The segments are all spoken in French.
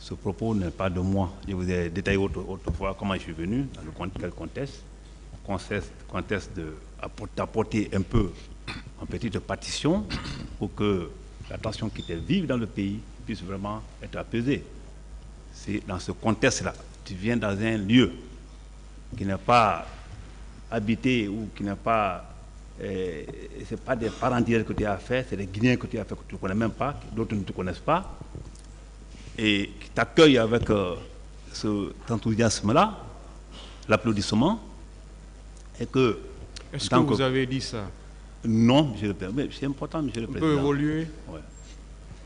ce propos n'est pas de moi. Je vous ai détaillé autrefois comment je suis venu, dans quel contexte. Contexte d'apporter un peu en petite partition pour que la tension qui était vive dans le pays puisse vraiment être apaisée. C'est dans ce contexte-là. Tu viens dans un lieu qui n'est pas habité ou qui n'est pas... c'est pas des parents directs que tu as fait, c'est des Guinéens que tu as fait que tu ne connais même pas, d'autres ne te connaissent pas, et qui t'accueillent avec cet enthousiasme-là, l'applaudissement, et que... Est-ce que vous avez dit ça? Non, monsieur le Président. C'est important, monsieur le Président. On peut évoluer? Ouais.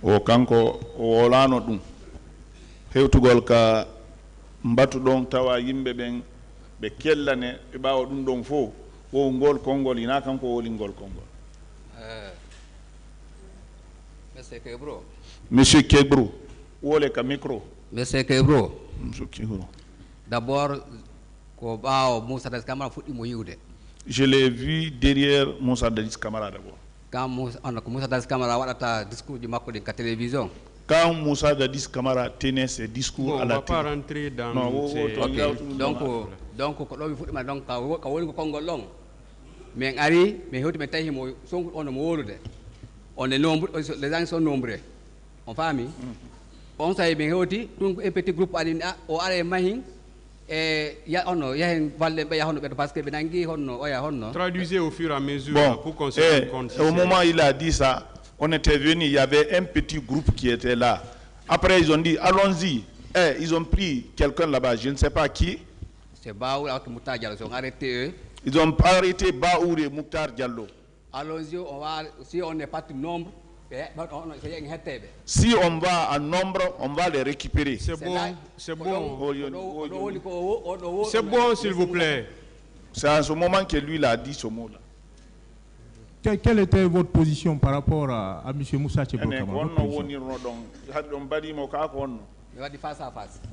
O kanko o olano ɗum hewtugol ka mbatuɗon tawa yimɓe ɓen ɓe kellane ɓe ɓawa ɗum ɗon fof wo ngol konngol ina kanko woli ngol konngol. Monsieur Kebro. Monsieur Kebro wole ka micro. Monsieur Kebro. Monsieur Kebro. D'abord ko ɓaawo Moussa Dadis Camara fuɗɗimo yiwde. Je l'ai vu derrière Moussa Dadis Camara d'abord. Quand Moussa Dadis Camara waɗata discours du makko ɗin ka télévision. Quand Moussa Dadis Camara tenait ses discours à la télé. On ne va pas rentrer dans donc ko ɗo mi fuɗɗima donc ka woni ko konngol ɗon min ari min hewti min tawi mo Sonko on mo wolude on est nombre, les gens sont nombreux on faami on sawi min hewti ɗum ko un petit groupe aɗi o ara e mahin et yahen valle ɓe yahonno ɓeɗo parce que ɓe nangi honno oya honno. Traduisez au fur et à mesure pour qu'on se rende compte. Au moment où il a dit ça, on était venu, il y avait un petit groupe qui était là. Après ils ont dit allons-y. Ils ont pris quelqu'un là-bas, je ne sais pas qui. C'est Baour avec Mouktar Diallo, ils ont arrêté eux. Ils ont arrêté Baour et Mouktar Diallo. Allons-y, si on n'est pas tout nombre, si on va en nombre, on va les récupérer. C'est bon, c'est bon. C'est bon, s'il vous plaît. C'est à ce moment que lui il a dit ce mot-là. Quelle était votre position par rapport à M. Moussa Tchebro?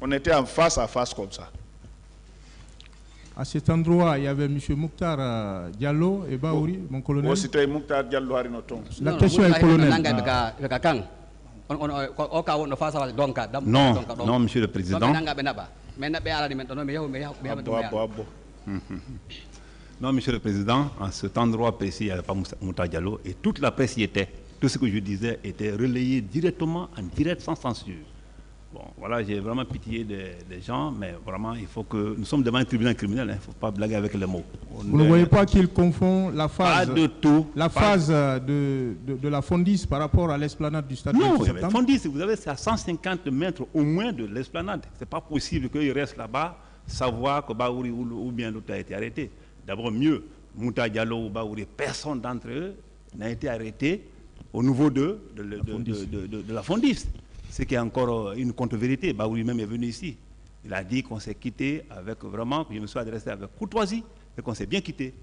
On était en face à face comme ça. À cet endroit, il y avait M. Mouktar Diallo et Baouri, mon colonel. La question est colonel. Non, monsieur le Président. Non, monsieur le Président, en cet endroit précis, il n'y avait pas Mouktar Diallo et toute la presse y était. Tout ce que je disais était relayé directement, en direct, sans censure. Bon, voilà, j'ai vraiment pitié des gens, mais vraiment, il faut que... Nous sommes devant un tribunal criminel, il ne faut pas blaguer avec les mots. Vous ne voyez pas qu'il confond la phase... Pas de tout. La phase de la Fondis par rapport à l'esplanade du stade de septembre? Non, Fondis, vous avez, c'est à 150 mètres au moins de l'esplanade. Ce n'est pas possible qu'il reste là-bas, savoir que Baouri ou bien l'autre a été arrêté. D'abord, mieux, Mouta Diallo ou Baouri, personne d'entre eux n'a été arrêté au niveau de la Fondis. Ce qui est encore une contre-vérité. Baouri même est venu ici. Il a dit qu'on s'est quitté avec vraiment, que je me suis adressé avec courtoisie et qu'on s'est bien quitté.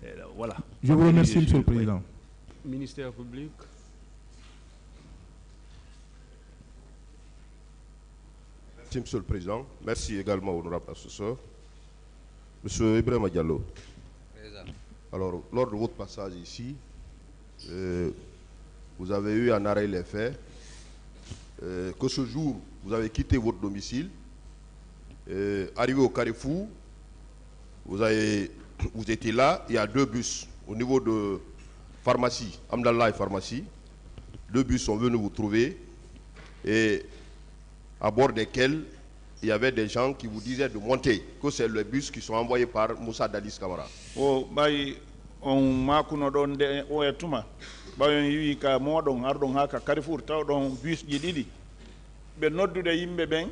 Et là, voilà. Je vous remercie, Monsieur le Président. Ministère public. Merci, Monsieur le Président. Merci également au honorable assesseur. Monsieur Ibrahima Diallo. Alors, lors de votre passage ici, vous avez eu en arrêt les faits. Que ce jour, vous avez quitté votre domicile, arrivé au Carrefour, vous étiez là, il y a deux bus au niveau de pharmacie, Amdallah et pharmacie. Deux bus sont venus vous trouver et à bord desquels il y avait des gens qui vous disaient de monter, que c'est les bus qui sont envoyés par Moussa Dadis Camara. Oh, on m'a donné bayon yi ka modon ardon haka Carrefour taw don bus ji didi be noddude yimbe ben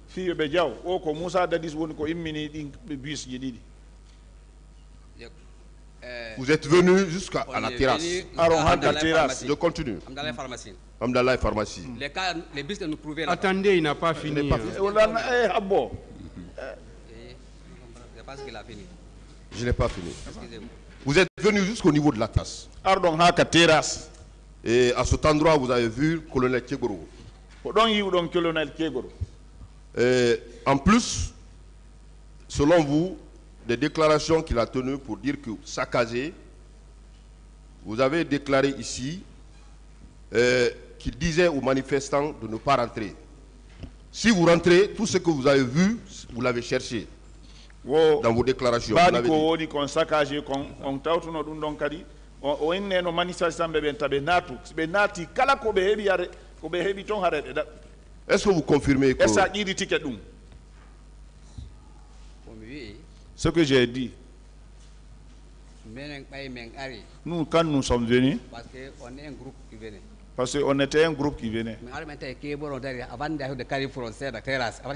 fiyo be jaw o ko Moussa Dadis woni ko immini din bus ji didi. Vous êtes venu jusqu'à la terrasse. Je continue. Amdallah pharmacie. Les bus que nous trouvions là. Attendez, il n'a pas fini. Je pense qu'il a fini. Je n'ai pas fini. Vous êtes venu jusqu'au niveau de la tasse. Et à cet endroit, vous avez vu le colonel Kegoro. En plus, selon vous, des déclarations qu'il a tenues pour dire que Sakazé, vous avez déclaré ici qu'il disait aux manifestants de ne pas rentrer. Si vous rentrez, tout ce que vous avez vu, vous l'avez cherché dans vos déclarations. Est-ce que vous confirmez que... Ce que j'ai dit, nous, quand nous sommes venus, parce qu'on était un groupe qui venait,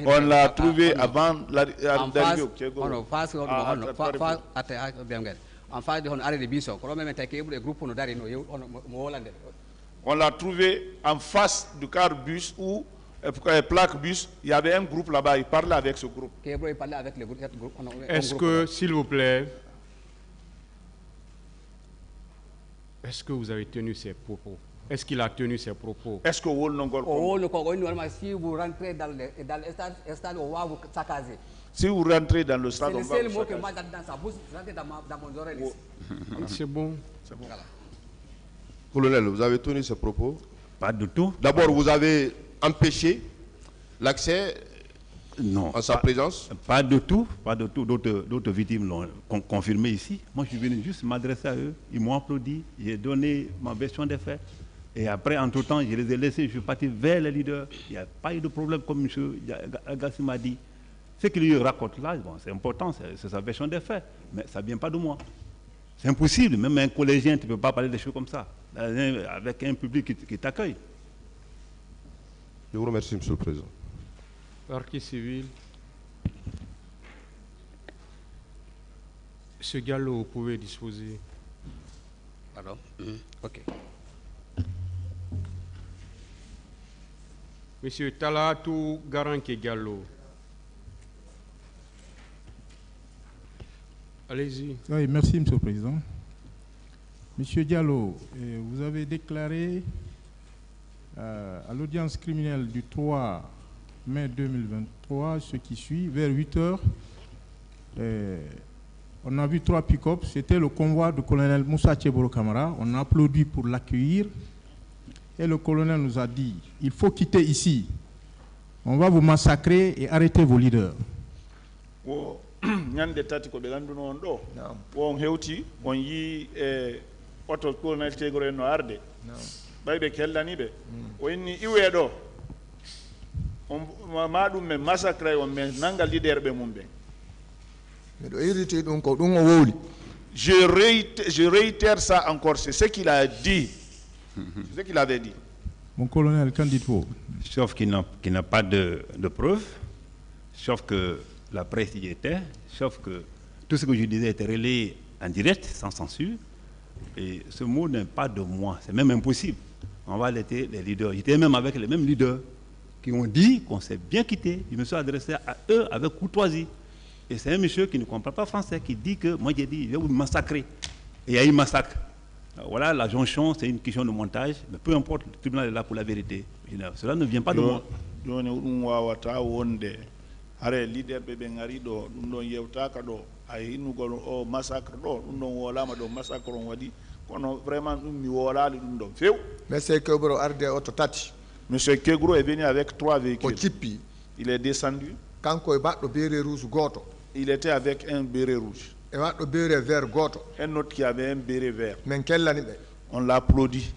on l'a trouvé avant d'arriver au Kégo. On l'a trouvé en face du car bus où plaque bus, il y avait un groupe là-bas, il parlait avec ce groupe. Est-ce que, s'il vous plaît, est-ce que vous avez tenu ces propos? Est-ce qu'il a tenu ses propos? Est-ce que vous si vous rentrez dans le stade, on va vous saccager. Si vous rentrez dans le stade, on va vous saccager. C'est le mot que moi dans sa bouche, rentrez dans mon oreille. C'est bon. C'est bon. Colonel, vous avez tenu ces propos? Pas du tout. D'abord, vous avez empêché l'accès en sa présence? Pas du tout. Pas du tout. D'autres victimes l'ont confirmé ici. Moi, je suis venu juste m'adresser à eux. Ils m'ont applaudi. J'ai donné ma version des faits. Et après, entre-temps, je les ai laissés. Je suis parti vers les leaders. Il n'y a pas eu de problème, comme M. Agassi m'a dit. Ce qu'il lui raconte là, bon, c'est important, c'est sa version des faits. Mais ça ne vient pas de moi. C'est impossible. Même un collégien, tu ne peux pas parler des choses comme ça, avec un public qui t'accueille. Je vous remercie, Monsieur le Président. Parquet civil. Ce Gallo, vous pouvez disposer. Pardon? Ok. Monsieur Talatou Garanke Gallo. Allez-y. Oui, merci, Monsieur le Président. Monsieur Diallo, vous avez déclaré à l'audience criminelle du 3 mai 2023, ce qui suit, vers 8 heures, on a vu 3 pick-up. C'était le convoi du colonel Moussa Tcheboro Kamara. On a applaudi pour l'accueillir. Et le colonel nous a dit, il faut quitter ici. On va vous massacrer et arrêter vos leaders. Je réitère ça encore, c'est ce qu'il a dit. C'est ce qu'il avait dit. Mon colonel, qu'en dites-vous? Sauf qu'il n'a pas de preuves, sauf que la presse y était, sauf que tout ce que je disais était relayé en direct, sans censure. Et ce mot n'est pas de moi, c'est même impossible. On va laisser les leaders. J'étais même avec les mêmes leaders qui ont dit qu'on s'est bien quitté. Je me suis adressé à eux avec courtoisie. Et c'est un monsieur qui ne comprend pas français qui dit que moi j'ai dit, je vais vous massacrer. Et il y a eu massacre. Voilà, la jonction, c'est une question de montage, mais peu importe, le tribunal est là pour la vérité. Cela ne vient pas de moi. Monsieur Kegro est venu avec 3 véhicules. Il est descendu. Il était avec un béret rouge. Un autre qui avait un béret vert. On l'a applaudi.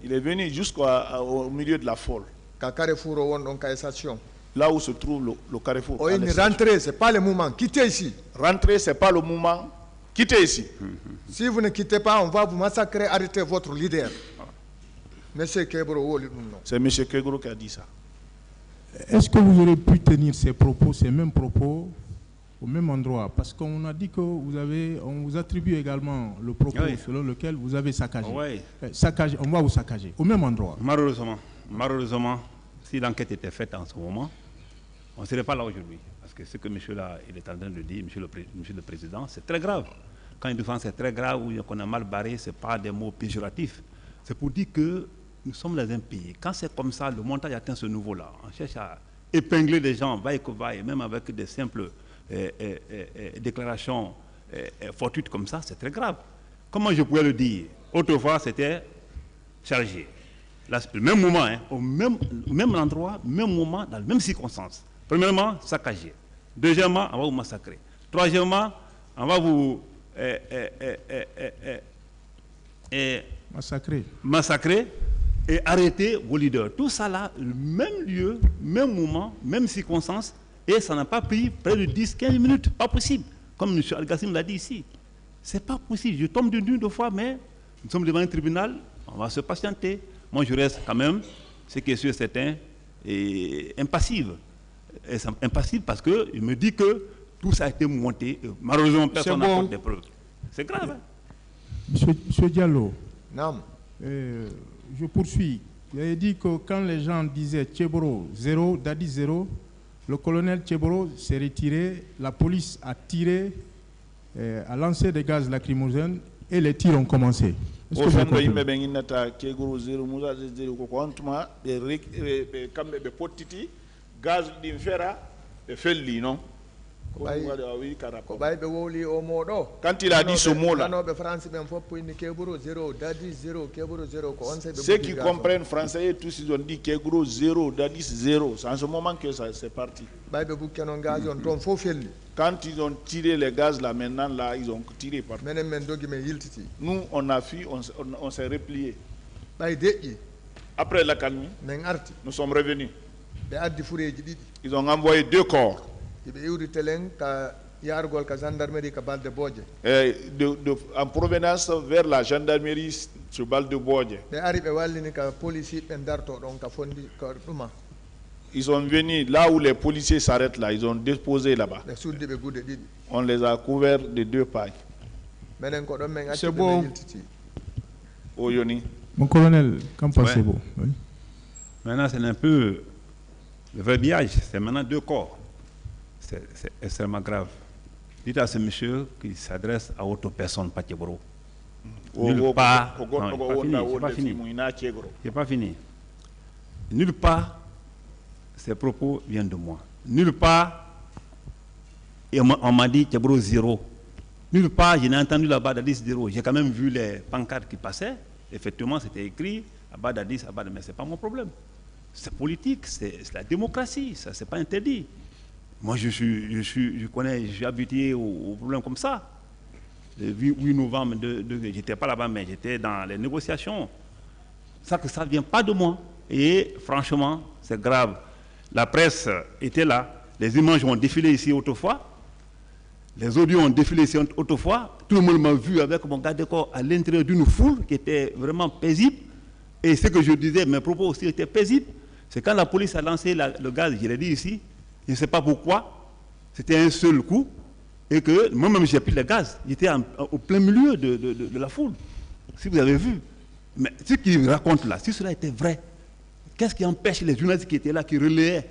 Il est venu jusqu'au milieu de la foule. Là où se trouve le carrefour. Rentrer, ce n'est pas le moment. Quittez ici. Rentrer, ce n'est pas le moment. Quittez ici. Si vous ne quittez pas, on va vous massacrer, arrêtez votre leader. Monsieur Kegro, c'est M. Kegro qui a dit ça. Est-ce que vous aurez pu tenir ces propos, ces mêmes propos, au même endroit? Parce qu'on a dit que on vous attribue également le propos selon lequel vous avez saccagé. On va vous saccager, au même endroit. Malheureusement, si l'enquête était faite en ce moment, on ne serait pas là aujourd'hui. Parce que ce que monsieur là, il est en train de dire, monsieur le Président, c'est très grave. Quand il défend c'est très grave, ou qu'on a mal barré, ce n'est pas des mots péjoratifs. C'est pour dire que nous sommes dans un pays. Quand c'est comme ça, le montage atteint ce niveau-là. On cherche à épingler des gens, vaille que vaille, même avec des simples déclarations fortuites comme ça, c'est très grave. Comment je pouvais le dire? Autrefois, c'était chargé. Là, le même moment, hein, au même endroit, même moment, dans les mêmes circonstances. Premièrement, saccager. Deuxièmement, on va vous massacrer. Troisièmement, on va vous massacrer et arrêter vos leaders. Tout ça là, le même lieu, même moment, même circonstance, et ça n'a pas pris près de 10-15 minutes. Pas possible. Comme M. Al-Gassim l'a dit ici. C'est pas possible. Je tombe d'une deux fois, mais nous sommes devant un tribunal, on va se patienter. Moi, je reste quand même, ce qui est sûr, certain, et impassible. Impassible parce que il me dit que tout ça a été monté. Malheureusement, personne n'apporte des preuves. C'est grave. Hein? Monsieur Diallo, je poursuis. Vous avez dit que quand les gens disaient Tcheboro 0, Dadi 0, le colonel Tcheboro s'est retiré, la police a tiré, a lancé des gaz lacrymogènes et les tirs ont commencé. Est-ce que vous comprenez? Quand il a dit ce mot-là, ceux qui comprennent français, tous ils ont dit Kegro 0, Dadis 0. C'est en ce moment que ça c'est parti. Quand ils ont tiré les gaz là, maintenant là, ils ont tiré partout. Nous, on a fui, on s'est replié. Après la calmie, nous sommes revenus. Ils ont envoyé 2 corps. En provenance vers la gendarmerie sur Bal de Bodje. Ils sont venus là où les policiers s'arrêtent là, ils ont déposé là-bas. On les a couverts de 2 pailles. C'est bon. Mon colonel, qu'en pensez-vous? Oui. Maintenant, c'est un peu le vrai biage. C'est maintenant 2 corps. C'est extrêmement grave. Dites à ce monsieur qui s'adresse à autre personne, pas Tcheboro. Nulle part. C'est pas fini. C'est pas fini. Nulle part, ces propos viennent de moi. Nulle part, et on m'a dit Tcheboro 0. Nulle part, je n'ai entendu là-bas d'Addis 0. J'ai quand même vu les pancartes qui passaient. Effectivement, c'était écrit à bas d'Addis, mais ce n'est pas mon problème. C'est politique, c'est la démocratie, ça c'est pas interdit. Moi, je suis habitué aux problèmes comme ça. Le 8 novembre, je n'étais pas là-bas, mais j'étais dans les négociations. Ça ne vient pas de moi. Et franchement, c'est grave. La presse était là. Les images ont défilé ici autrefois. Les audios ont défilé ici autrefois. Tout le monde m'a vu avec mon garde de corps à l'intérieur d'une foule qui était vraiment paisible. Et ce que je disais, mes propos aussi étaient paisibles. C'est quand la police a lancé le gaz, je l'ai dit ici, je ne sais pas pourquoi, c'était un seul coup, et que moi-même j'ai pris le gaz. J'étais au plein milieu de la foule, si vous avez vu. Mais ce qu'il raconte là, si cela était vrai, qu'est-ce qui empêche les journalistes qui étaient là, qui relayaient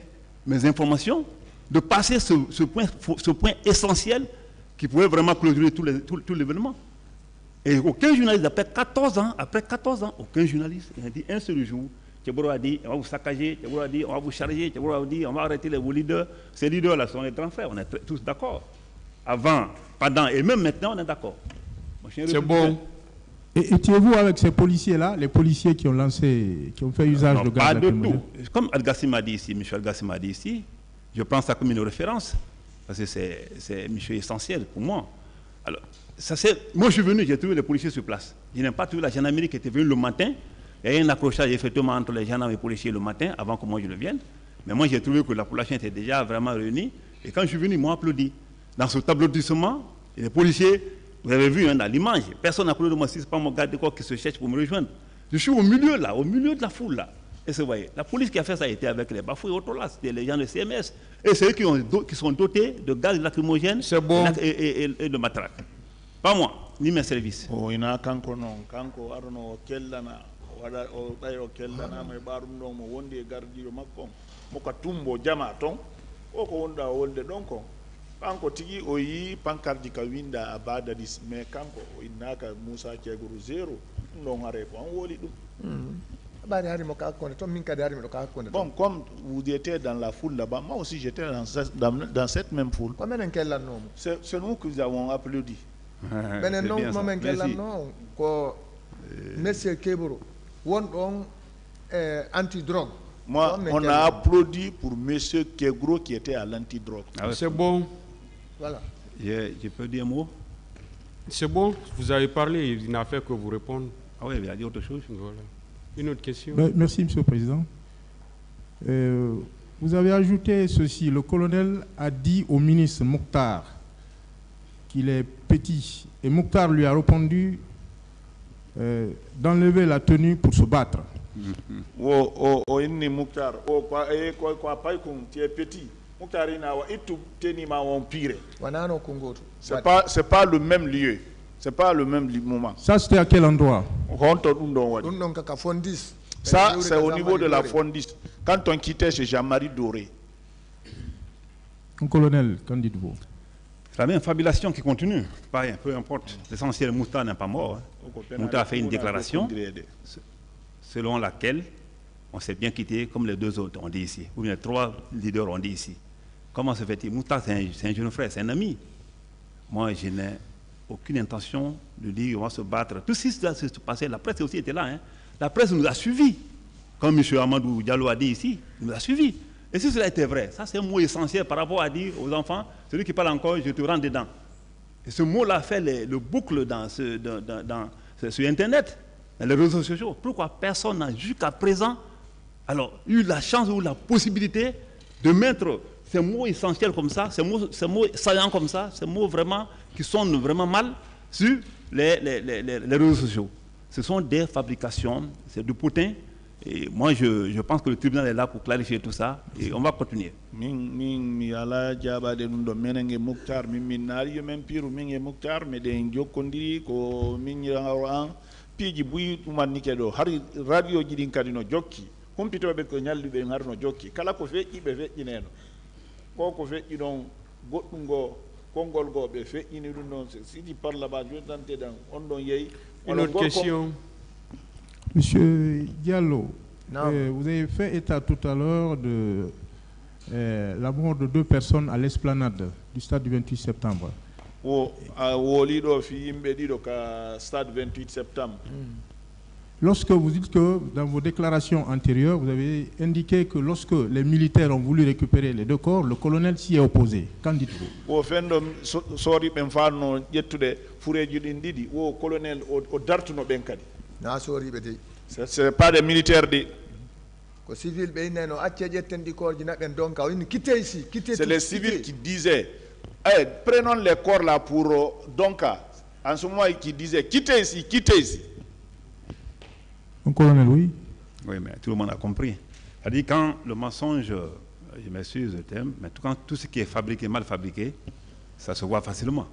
mes informations, de passer ce point essentiel qui pouvait vraiment clôturer tout l'événement? Et aucun journaliste, après 14 ans, aucun journaliste n'a dit un seul jour, Tcheboro a dit, on va vous saccager, Tcheboro a dit, on va vous charger, Tcheboro a dit, on va arrêter vos leaders. Ces leaders-là sont les grands frères, on est tous d'accord. Avant, pendant et même maintenant, on est d'accord. C'est bon. Et étiez-vous avec ces policiers-là, les policiers qui ont fait usage de gaz lacrymogène? Pas du tout. Comme Al-Gassim a dit ici, M. Al-Gassim a dit ici, je prends ça comme une référence, parce que c'est monsieur essentiel pour moi. Alors, moi je suis venu, j'ai trouvé les policiers sur place. Je n'ai pas trouvé la gendarmerie qui était venue le matin. Il y a eu un accrochage effectivement entre les gendarmes et les policiers le matin, avant que moi je ne vienne. Mais moi j'ai trouvé que la population était déjà vraiment réunie. Et quand je suis venu, ils m'ont applaudi. Dans ce applaudissement, les policiers, vous avez vu dans l'image, personne n'a applaudi de moi, si ce n'est pas mon garde de corps qui se cherche pour me rejoindre. Je suis au milieu là, au milieu de la foule là. Et vous voyez, la police qui a fait ça a été avec les bafouilles autres là, c'était les gens de CMS. Et c'est eux qui sont dotés de gaz lacrymogène et de matraque. Pas moi, ni mes services. Kanko tigi oyi pankardi ka winda abada dis me kanko inaka Musa Keguru 0 non are ko on woli dum. Bon, comme vous étiez dans la foule là-bas, moi aussi j'étais dans cette même foule. C'est nous que nous avons applaudi. Monsieur Keboro, anti-drogue. Moi, on a applaudi pour M. Kegro qui était à l'antidrogue. Ah ouais. C'est bon. Voilà. Je peux dire un mot? C'est bon, vous avez parlé, il n'a fait que vous répondre. Ah oui, il a dit autre chose. Voilà. Une autre question. Merci, Monsieur le Président. Vous avez ajouté ceci. Le colonel a dit au ministre Mokhtar qu'il est petit. Et Mokhtar lui a répondu d'enlever la tenue pour se battre. C'est pas le même lieu. C'est pas le même moment. Ça, c'était à quel endroit? Ça, c'est au niveau de la Fondis. Quand on quittait chez Jean-Marie Doré. Colonel, qu'en dites-vous? C'est la même fabulation qui continue. Pareil, peu importe. L'essentiel, Mokhtar n'est pas mort. Mokhtar a fait une déclaration selon laquelle on s'est bien quitté, comme les deux autres ont dit ici, ou bien les trois leaders ont dit ici. Comment se fait-il? Mokhtar, c'est un jeune frère, c'est un ami. Moi, je n'ai aucune intention de dire on va se battre. Tout ce qui s'est passé, la presse aussi était là. Hein. La presse nous a suivis. Comme M. Amadou Diallo a dit ici, il nous a suivis. Et si cela était vrai, ça c'est un mot essentiel par rapport à dire aux enfants, celui qui parle encore, je te rends dedans. Et ce mot-là fait le boucle sur Internet, dans les réseaux sociaux. Pourquoi personne n'a jusqu'à présent eu la chance ou la possibilité de mettre ces mots essentiels comme ça, ces mots saillants comme ça, ces mots vraiment qui sonnent vraiment mal sur les réseaux sociaux. Ce sont des fabrications, c'est du potin. Et moi, je pense que le tribunal est là pour clarifier tout ça et on va continuer. Une autre question. Monsieur Diallo, vous avez fait état tout à l'heure de la mort de 2 personnes à l'esplanade du stade du 28 septembre. Lorsque vous dites que dans vos déclarations antérieures, vous avez indiqué que lorsque les militaires ont voulu récupérer les 2 corps, le colonel s'y est opposé. Qu'en dites-vous? C'est pas des militaires. C'est les civils qui disaient hey, prenons les corps là pour Donka. En ce moment, qui disaient quittez ici, quittez ici. Mon colonel, oui. Oui, mais tout le monde a compris. C'est-à-dire quand le mensonge, je m'excuse le terme, mais quand tout ce qui est fabriqué, mal fabriqué, ça se voit facilement.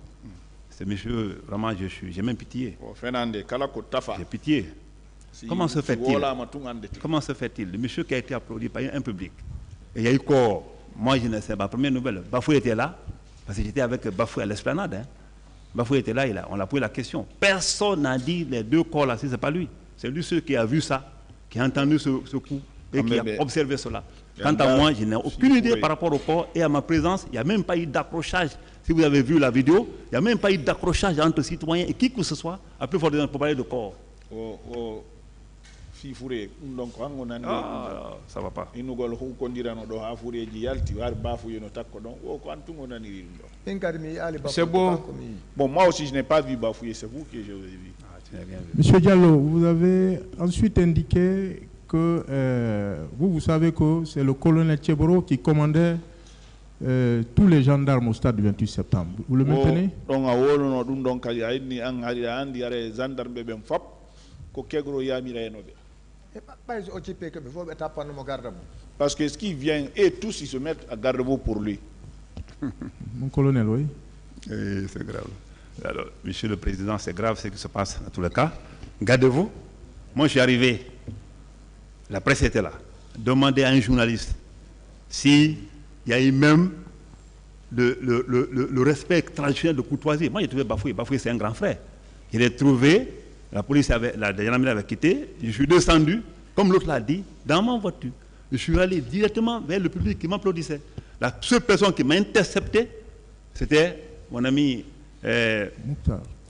C'est monsieur, vraiment, j'ai même pitié. J'ai pitié. Comment se fait-il? Comment se fait-il? Le monsieur qui a été applaudi par un public. Et il y a eu quoi? Moi, je ne sais pas. Première nouvelle, Bafou était là, parce que j'étais avec Bafou à l'esplanade. Hein. Bafou était là, on a posé la question. Personne n'a dit les 2 corps là, si ce n'est pas lui. C'est lui qui a vu ça, qui a entendu ce coup et qui a observé cela. Quant à moi, je n'ai aucune idée par rapport au corps et à ma présence. Il n'y a même pas eu d'accrochage. Si vous avez vu la vidéo, il n'y a même pas eu d'accrochage entre citoyens et qui que ce soit, à plus fort pour parler de corps. Ça va pas. C'est bon. Bon, moi aussi, je n'ai pas vu bafouiller, c'est vous que je l'ai vu. Monsieur Diallo, vous avez ensuite indiqué que vous savez que c'est le colonel Tcheboro qui commandait tous les gendarmes au stade du 28 septembre. Vous le maintenez? Parce que ce qui vient, et tous ils se mettent à garde-vous pour lui. Mon colonel, oui. C'est grave. Alors, monsieur le président, c'est grave ce qui se passe dans tous les cas. Gardez-vous. Moi, je suis arrivé. La presse était là. Demandez à un journaliste s'il y a eu même le respect traditionnel de courtoisie. Moi, j'ai trouvé Bafoué. Bafoué, c'est un grand frère. Je l'ai trouvé. La police avait, la gendarmerie avait quitté. Je suis descendu, comme l'autre l'a dit, dans ma voiture. Je suis allé directement vers le public qui m'applaudissait. La seule personne qui m'a intercepté, c'était mon ami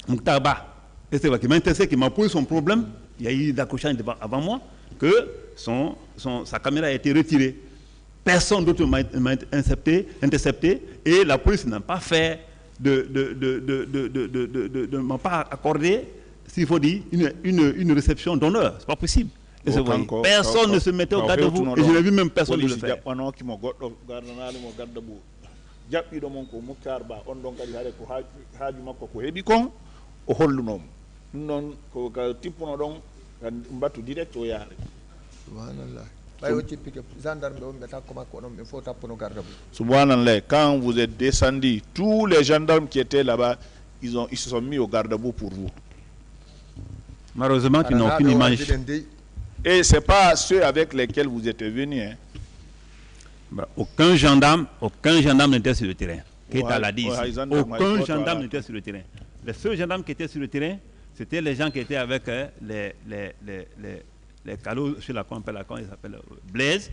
Mokhtar Ba. Et c'est vrai qui m'a intercepté, qui m'a posé son problème. Il y a eu d'accrochage avant moi, que sa caméra a été retirée. Personne d'autre m'a intercepté et la police n'a pas fait ne m'a pas accordé, s'il faut dire, une réception d'honneur. C'est pas possible. Personne ne se mettait au garde à vous et je n'ai vu même personne ne le faire. Subhanallah, quand vous êtes descendu, tous les gendarmes qui étaient là-bas, ils se sont mis au garde-à-vous pour vous. Malheureusement, tu n'as aucune image. Et ce n'est pas ceux avec lesquels vous êtes venus. Hein. Bah, aucun gendarme n'était sur le terrain. Keita l'a dit ici. Aucun gendarme n'était sur le terrain. Les seuls gendarmes qui étaient sur le terrain, c'était les gens qui étaient avec les calots sur la comment ils s'appellent Blaise,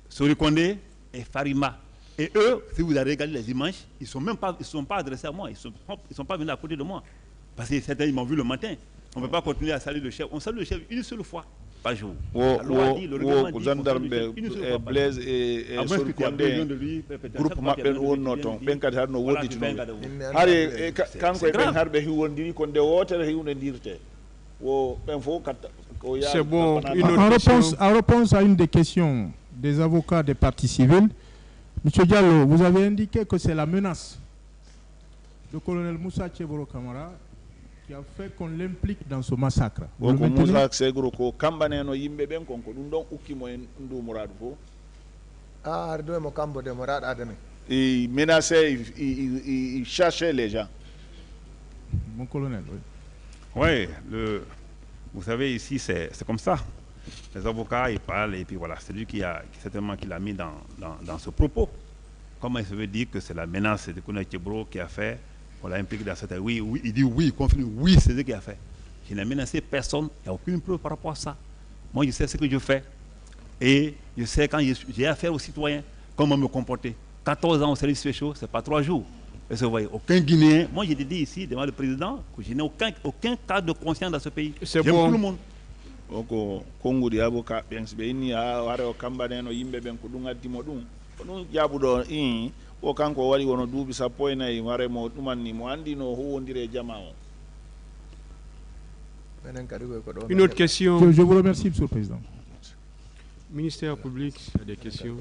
Sorikonde et Farima. Et eux, si vous avez regardé les images, ils ne sont pas adressés à moi. Ils sont pas venus à côté de moi. Parce que certains, ils m'ont vu le matin. On ne peut pas continuer à saluer le chef. On salue le chef une seule fois par jour. La loi dit, le règlement dit, gendarme Blaise et Sorikonde, groupe mappen on noton, benkati harno wodi tuno. Hari kanko e ben harbe hiwondiri ko nde wotere hiwndirte. Wo ben fo katta. C'est bon. En réponse à une des questions des avocats des parties civiles, M. Diallo, vous avez indiqué que c'est la menace du colonel Moussa Tcheboro Kamara qui a fait qu'on l'implique dans ce massacre. Il menaçait, il cherchait les gens. Mon colonel, oui. Oui, vous savez, ici, c'est comme ça. Les avocats, ils parlent, et puis voilà, c'est lui qui certainement qui l'a mis dans ce propos. Comment il se veut dire que c'est la menace de Colonel Tcheboro qui a fait, on l'a impliqué dans cette... Oui, il dit oui, il confirme, oui, c'est lui qui a fait. Je n'ai menacé personne, il n'y a aucune preuve par rapport à ça. Moi, je sais ce que je fais. Et je sais quand j'ai affaire aux citoyens, comment me comporter. 14 ans au service spécial, ce n'est pas 3 jours. Et vous voyez, aucun Guinéen, moi j'ai dit ici devant le président que je n'ai aucun cas de conscience dans ce pays. C'est bon. Tout le monde. Congo di avocat bien sibeni a waro kambane no yimbe ben ko dunga dimo dum no jabudo o kanko wari wono duubi sappo e nayi ware mo dumanni mo andi no huwondire jamao. Une autre question. Je vous remercie, Monsieur le Président. Ministère public, des questions.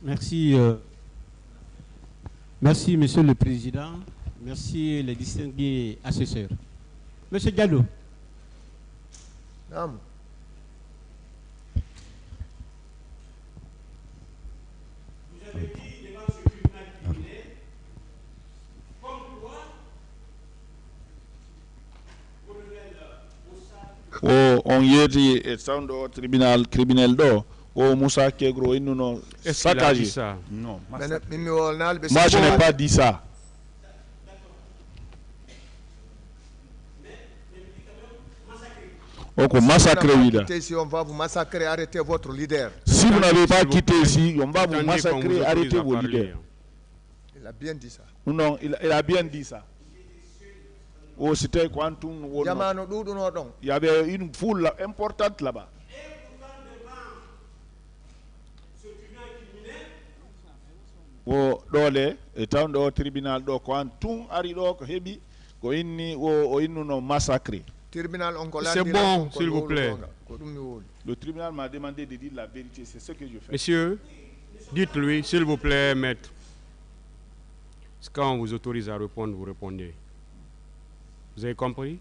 Merci. Merci, Monsieur le Président. Merci, les distingués assesseurs. Monsieur Diallo. Non. Vous avez dit devant ce tribunal guinéen, comme quoi, on yeti e sawdo tribunal criminel do o Moussa Kegro innuno saccagé ça. Non. Moi je n'ai pas dit ça. Si on va vous massacrer, arrêtez votre leader. Si vous n'avez pas quitté ici, on va vous massacrer, arrêtez vos leaders. Il a bien dit ça. Non, il a bien dit ça. Oh, c'était Quantum. Il y avait une foule importante là-bas. Oh, dole, étant dans le tribunal, do Quantum, Arido, Hebi, go inni, o innu no massacré. C'est bon, s'il vous plaît. Le tribunal m'a demandé de dire la vérité, c'est ce que je fais. Monsieur, dites-lui, s'il vous plaît, maître. Quand on vous autorise à répondre, vous répondez. Vous avez compris?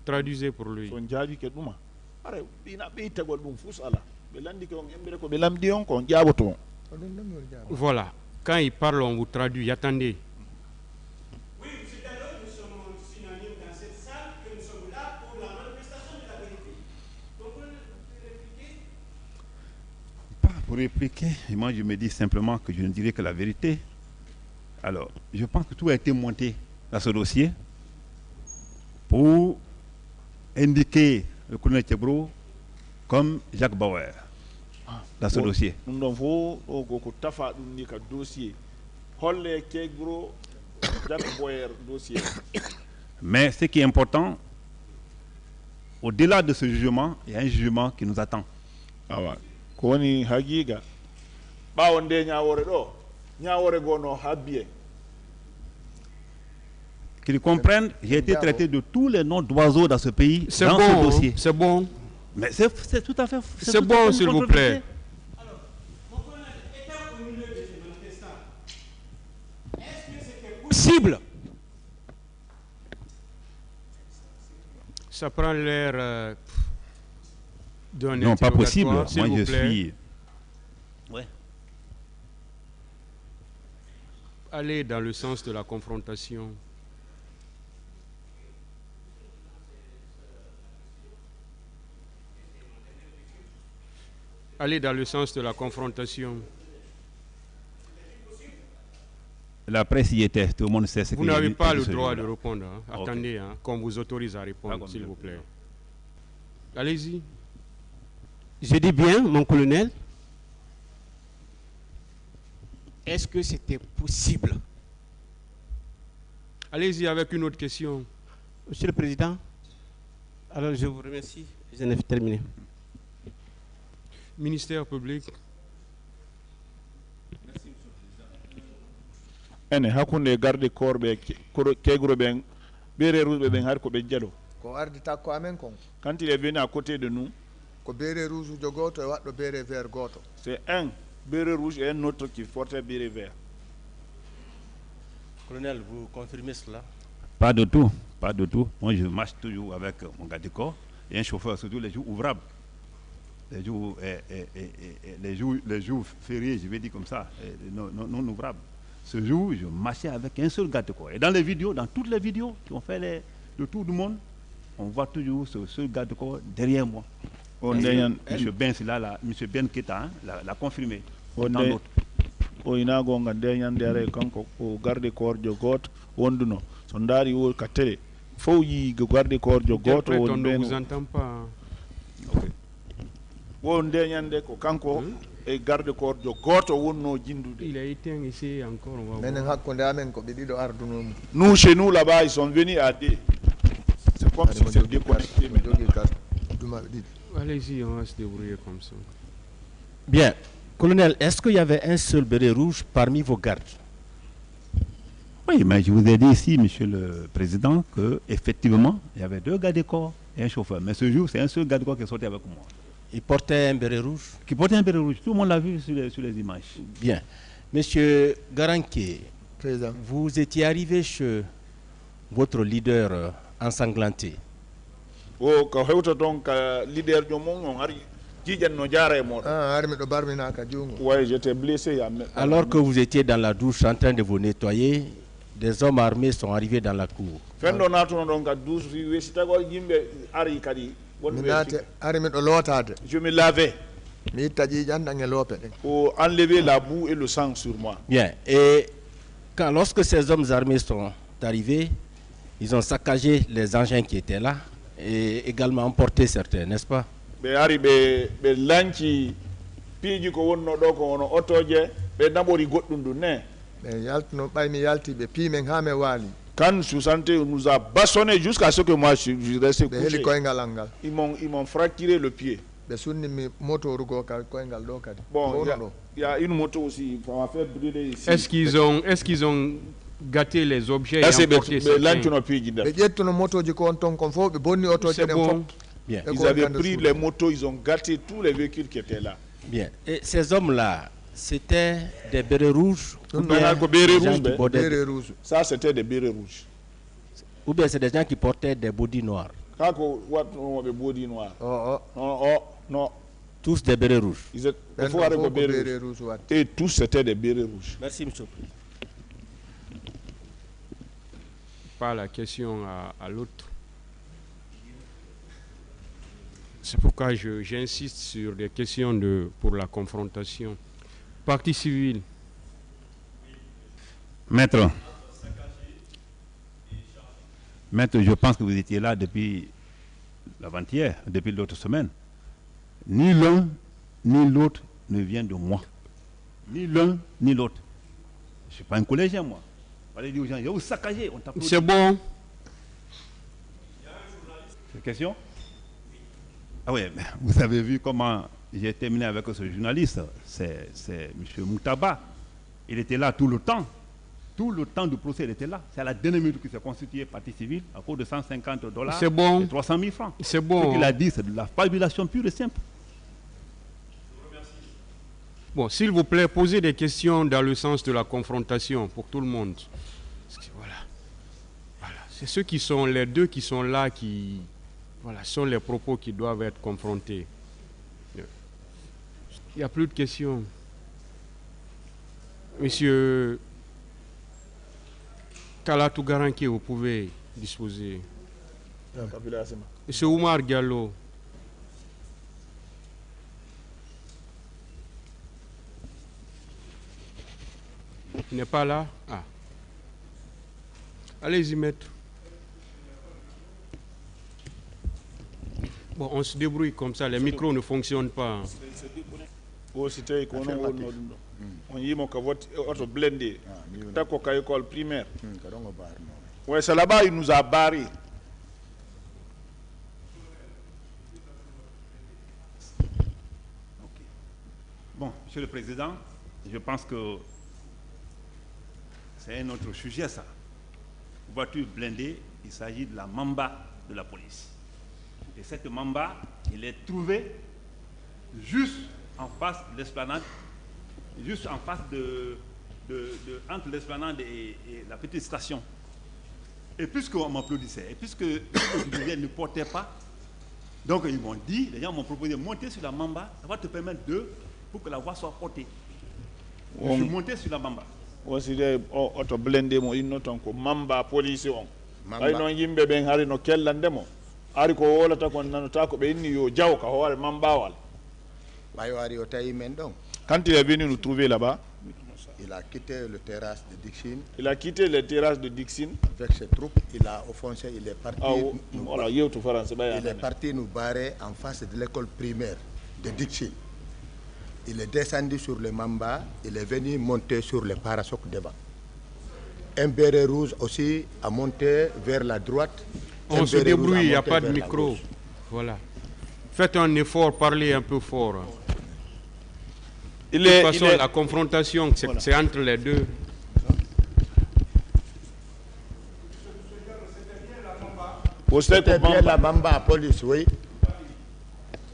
Traduisez pour lui. Voilà. Quand il parle, on vous traduit. Attendez. Oui, M. Diallo, nous sommes synonymes dans cette salle que nous sommes là pour la manifestation de la vérité. Donc, vous pouvez répliquer? Pas pour répliquer. Et moi, je me dis simplement que je ne dirai que la vérité. Alors, je pense que tout a été monté dans ce dossier pour indiquer le colonel Tcheboro comme Jacques Bauer dans ce dossier. Mais ce qui est important, au-delà de ce jugement, il y a un jugement qui nous attend. awa ko woni haqiqa ɓawo nde ñawore ɗo ñawore gono habbiye. Qu'ils comprennent, j'ai été traité de tous les noms d'oiseaux dans ce pays, C'est dans bon, ce dossier. c'est bon. Mais c'est tout à fait... C'est bon, s'il vous plaît. Alors, mon colonel, étant au milieu de ces manifestants, est-ce que c'était possible? Ça prend l'air d'un Non, pas possible. interrogatoire, s'il Moi, vous je plaît. suis... Ouais. Allez dans le sens de la confrontation. Allez dans le sens de la confrontation. La presse y était, tout le monde sait ce que Vous j'ai n'avez dit pas de le ce droit jour-là. de répondre. Hein. Ok. Attendez, hein, qu'on vous autorise à répondre, D'accord, s'il vous monsieur. plaît. Allez-y. Je dis bien, mon colonel, est-ce que c'était possible? Allez-y avec une autre question. Monsieur le Président, alors je vous remercie. Je n'ai terminé. Ministère public. ene hakkunde garde corps ɓe kegro ɓen ɓereruɓe ɓen har ko ɓe jaɗo ko ardi takko amen kon quand il est venu à côté de nous ko béret rouge ujo goto e waɗɗo béret vert goto. c'est un béret rouge et un autre qui portait béret vert. Colonel, vous confirmez cela? Pas de tout, pas de tout. Moi, je marche toujours avec mon garde du corps et un chauffeur, surtout les jours ouvrables. Les jours fériés, je vais dire comme ça, non ouvrables. Ce jour, je marchais avec un seul garde du corps. Et dans les vidéos, dans toutes les vidéos qui ont fait le tour du monde, on voit toujours ce seul garde du corps derrière moi. M. Ben, là, M. Ben Keta l'a confirmé. Tant d'autres. o ina gonga nde ñande are kanko o garde corps jo goto wonduno so ndaari o ka télé fof yi garde corps jo goto Interprète, on won ne ɓen vous entend pas. wo nde ñande ko kanko e garde corps jo goto wonno jindude. Il a éteint ici encore. On va menen voir. hakkunde amen ko ɓe ɗiɗo ardunomo. Nous chez nous là-bas ils sont venus à deux. C'est comme si c'est déconnecté maintenant. jogui carte dumaɓe ɗiɗi. Allez-y, on va se débrouiller comme ça. Bien. Colonel, est-ce qu'il y avait un seul béret rouge parmi vos gardes? Oui, mais je vous ai dit ici, Monsieur le Président, qu'effectivement, il y avait deux gardes du corps et un chauffeur. Mais ce jour, c'est un seul garde du corps qui est sorti avec moi. Il portait un béret rouge? Qui portait un béret rouge. Tout le monde l'a vu sur les images. Bien. Monsieur Garanké, Président. vous étiez arrivé chez votre leader ensanglanté. o ko hewta toon ka leader jo mon on ari jiiƴanno jaara e moɗon. Ari miɗo barminaka jungo. Ouais, j'étais blessé. Alors que vous étiez dans la douche en train de vous nettoyer, des hommes armés sont arrivés dans la cour. fenɗo natuno ɗon ka douche si wesi tago yimɓe ari kadi mi naate ari miɗo lootade. Je me lavais. mi itta ƴiƴan e loope ɗen. Pour enlever la boue et le sang sur moi. Bien. Et lorsque ces hommes armés sont arrivés, ils ont saccagé les engins qui étaient là et également emporté certains, n'est-ce pas? ɓe ari ɓe lanci piiji ko wonno ɗo ko wono otoje ɓe naɓori goɗɗum ɗum ne. ɓe yaltino ɓaymi yalti ɓe piimen ha mi waali. Quand Sousante nous a bastonnés jusqu'à ce que moi je restais couché. ɓe heli koyngal al ngal. Ils m'ont fracturé le pied. ɓe sunnimi motoru go ka koyngal ɗo kadi. Bon, il y a une moto aussi, ça m'a fait brûler ici. Est-ce qu'ils ont gâté les objets et emporté certains? ɓe ƴettuno motoji ko on ton kon fof ɓe bonni otoje ɗen fof. Bien. Ils avaient pris les motos, ils ont gâté tous les véhicules qui étaient là. Bien. Et ces hommes-là, c'était des bérets rouges ou bien bérets des gens rouges, qui portaient bérets rouges. Ça, c'était des bérets rouges. Ou bien c'est des gens qui portaient des bodys noirs? Kako what des bodys noirs? Non. Tous des bérets rouges. Ils étaient, il faut arrêter des bérets rouges. Et tous c'était des bérets rouges. Merci, monsieur le Président. Pas la question à l'autre. C'est pourquoi j'insiste sur des questions pour la confrontation. Partie civile. Maître, je pense que vous étiez là depuis l'avant-hier, depuis l'autre semaine. Ni l'un, ni l'autre ne vient de moi. Ni l'un, ni l'autre. Je ne suis pas un collégien, moi. Allez dire aux gens, vous saccagez, on t'applaudit. C'est bon. C'est une question? Ah oui, vous avez vu comment j'ai terminé avec ce journaliste. C'est M. Moutaba. Il était là tout le temps. Tout le temps du procès, il était là. C'est à la dernière minute qu'il s'est constitué partie civile à cause de $150 C'est bon. et 300 000 francs. C'est bon. Ce qu'il a dit, c'est de la fabulation pure et simple. Bon, s'il vous plaît, posez des questions dans le sens de la confrontation pour tout le monde. Voilà. C'est ceux qui sont, les deux qui sont là, qui sont les propos qui doivent être confrontés. Il n'y a plus de questions. Monsieur Kalatou Garanki, vous pouvez disposer. Monsieur Oumar Diallo. Il n'est pas là? Ah. Allez-y, maître. Bon, on se débrouille comme ça, les micros ne fonctionnent pas. On y est auto blindé. T'as qu'à l'école primaire. Ouais, c'est là-bas il nous a barré. Bon, Monsieur le Président, je pense que c'est un autre sujet, ça. Voiture blindée, il s'agit de la Mamba de la police. Et cette Mamba, il est trouvé juste en face de l'esplanade, juste en face entre l'esplanade et la petite station. Et puisqu'on m'applaudissait, et puisque le ne portait pas, donc ils m'ont dit, les gens m'ont proposé de monter sur la Mamba, ça va te permettre pour que la voie soit portée. Je suis monté sur la Mamba. Aussi auto blindé mo innoton ko Mamba police on. Ay non yimbe ben hari no kellandemo. Ari ko wolata kon nanota ko be inni yo jaw ka hoore Mamba wal. Quand il est venu nous trouver là-bas, il a quitté le terrasse de Dixine. Il a quitté le terrasse de Dixine. Avec ses troupes, il a offensé, il est parti. Il est parti nous barrer en face de l'école primaire de Dixine. Il est descendu sur le Mamba, il est venu monter sur le parasoc devant. Un béret rouge aussi a monté vers la droite. On se débrouille, il n'y a pas de micro. Voilà. Faites un effort, parlez un peu fort. De toute façon, la confrontation, c'est entre les deux. C'était bien la Mamba police, oui.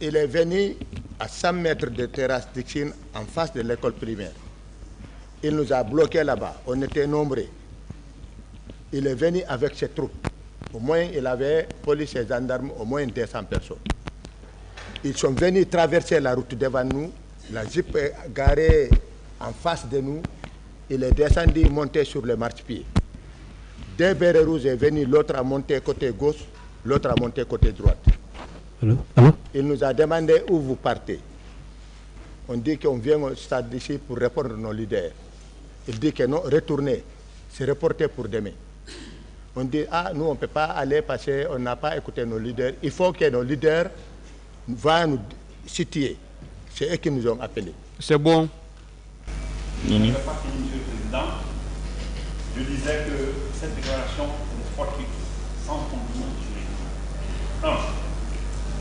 Il est venu à 100 mètres de terrasse Dixine en face de l'école primaire. Il nous a bloqués là-bas. On était nombreux. Il est venu avec ses troupes. Au moins, il avait police et gendarmes, au moins 200 personnes. Ils sont venus traverser la route devant nous. La Jeep est garée en face de nous. Il est descendu, monté sur le marchepied. Deux bérets rouges est venu, l'autre a monté côté gauche, l'autre a monté côté droite. Allô? Allô? Il nous a demandé où vous partez. On dit qu'on vient au stade d'ici pour répondre à nos leaders. Il dit que non, retournez, c'est reporté pour demain. On dit, ah, nous on ne peut pas aller parce qu'on n'a pas écouté nos leaders. Il faut que nos leaders vont nous situer. C'est eux qui nous ont appelés. C'est bon. Monsieur le Président, je disais que cette déclaration est fortuite, sans fondement juridique.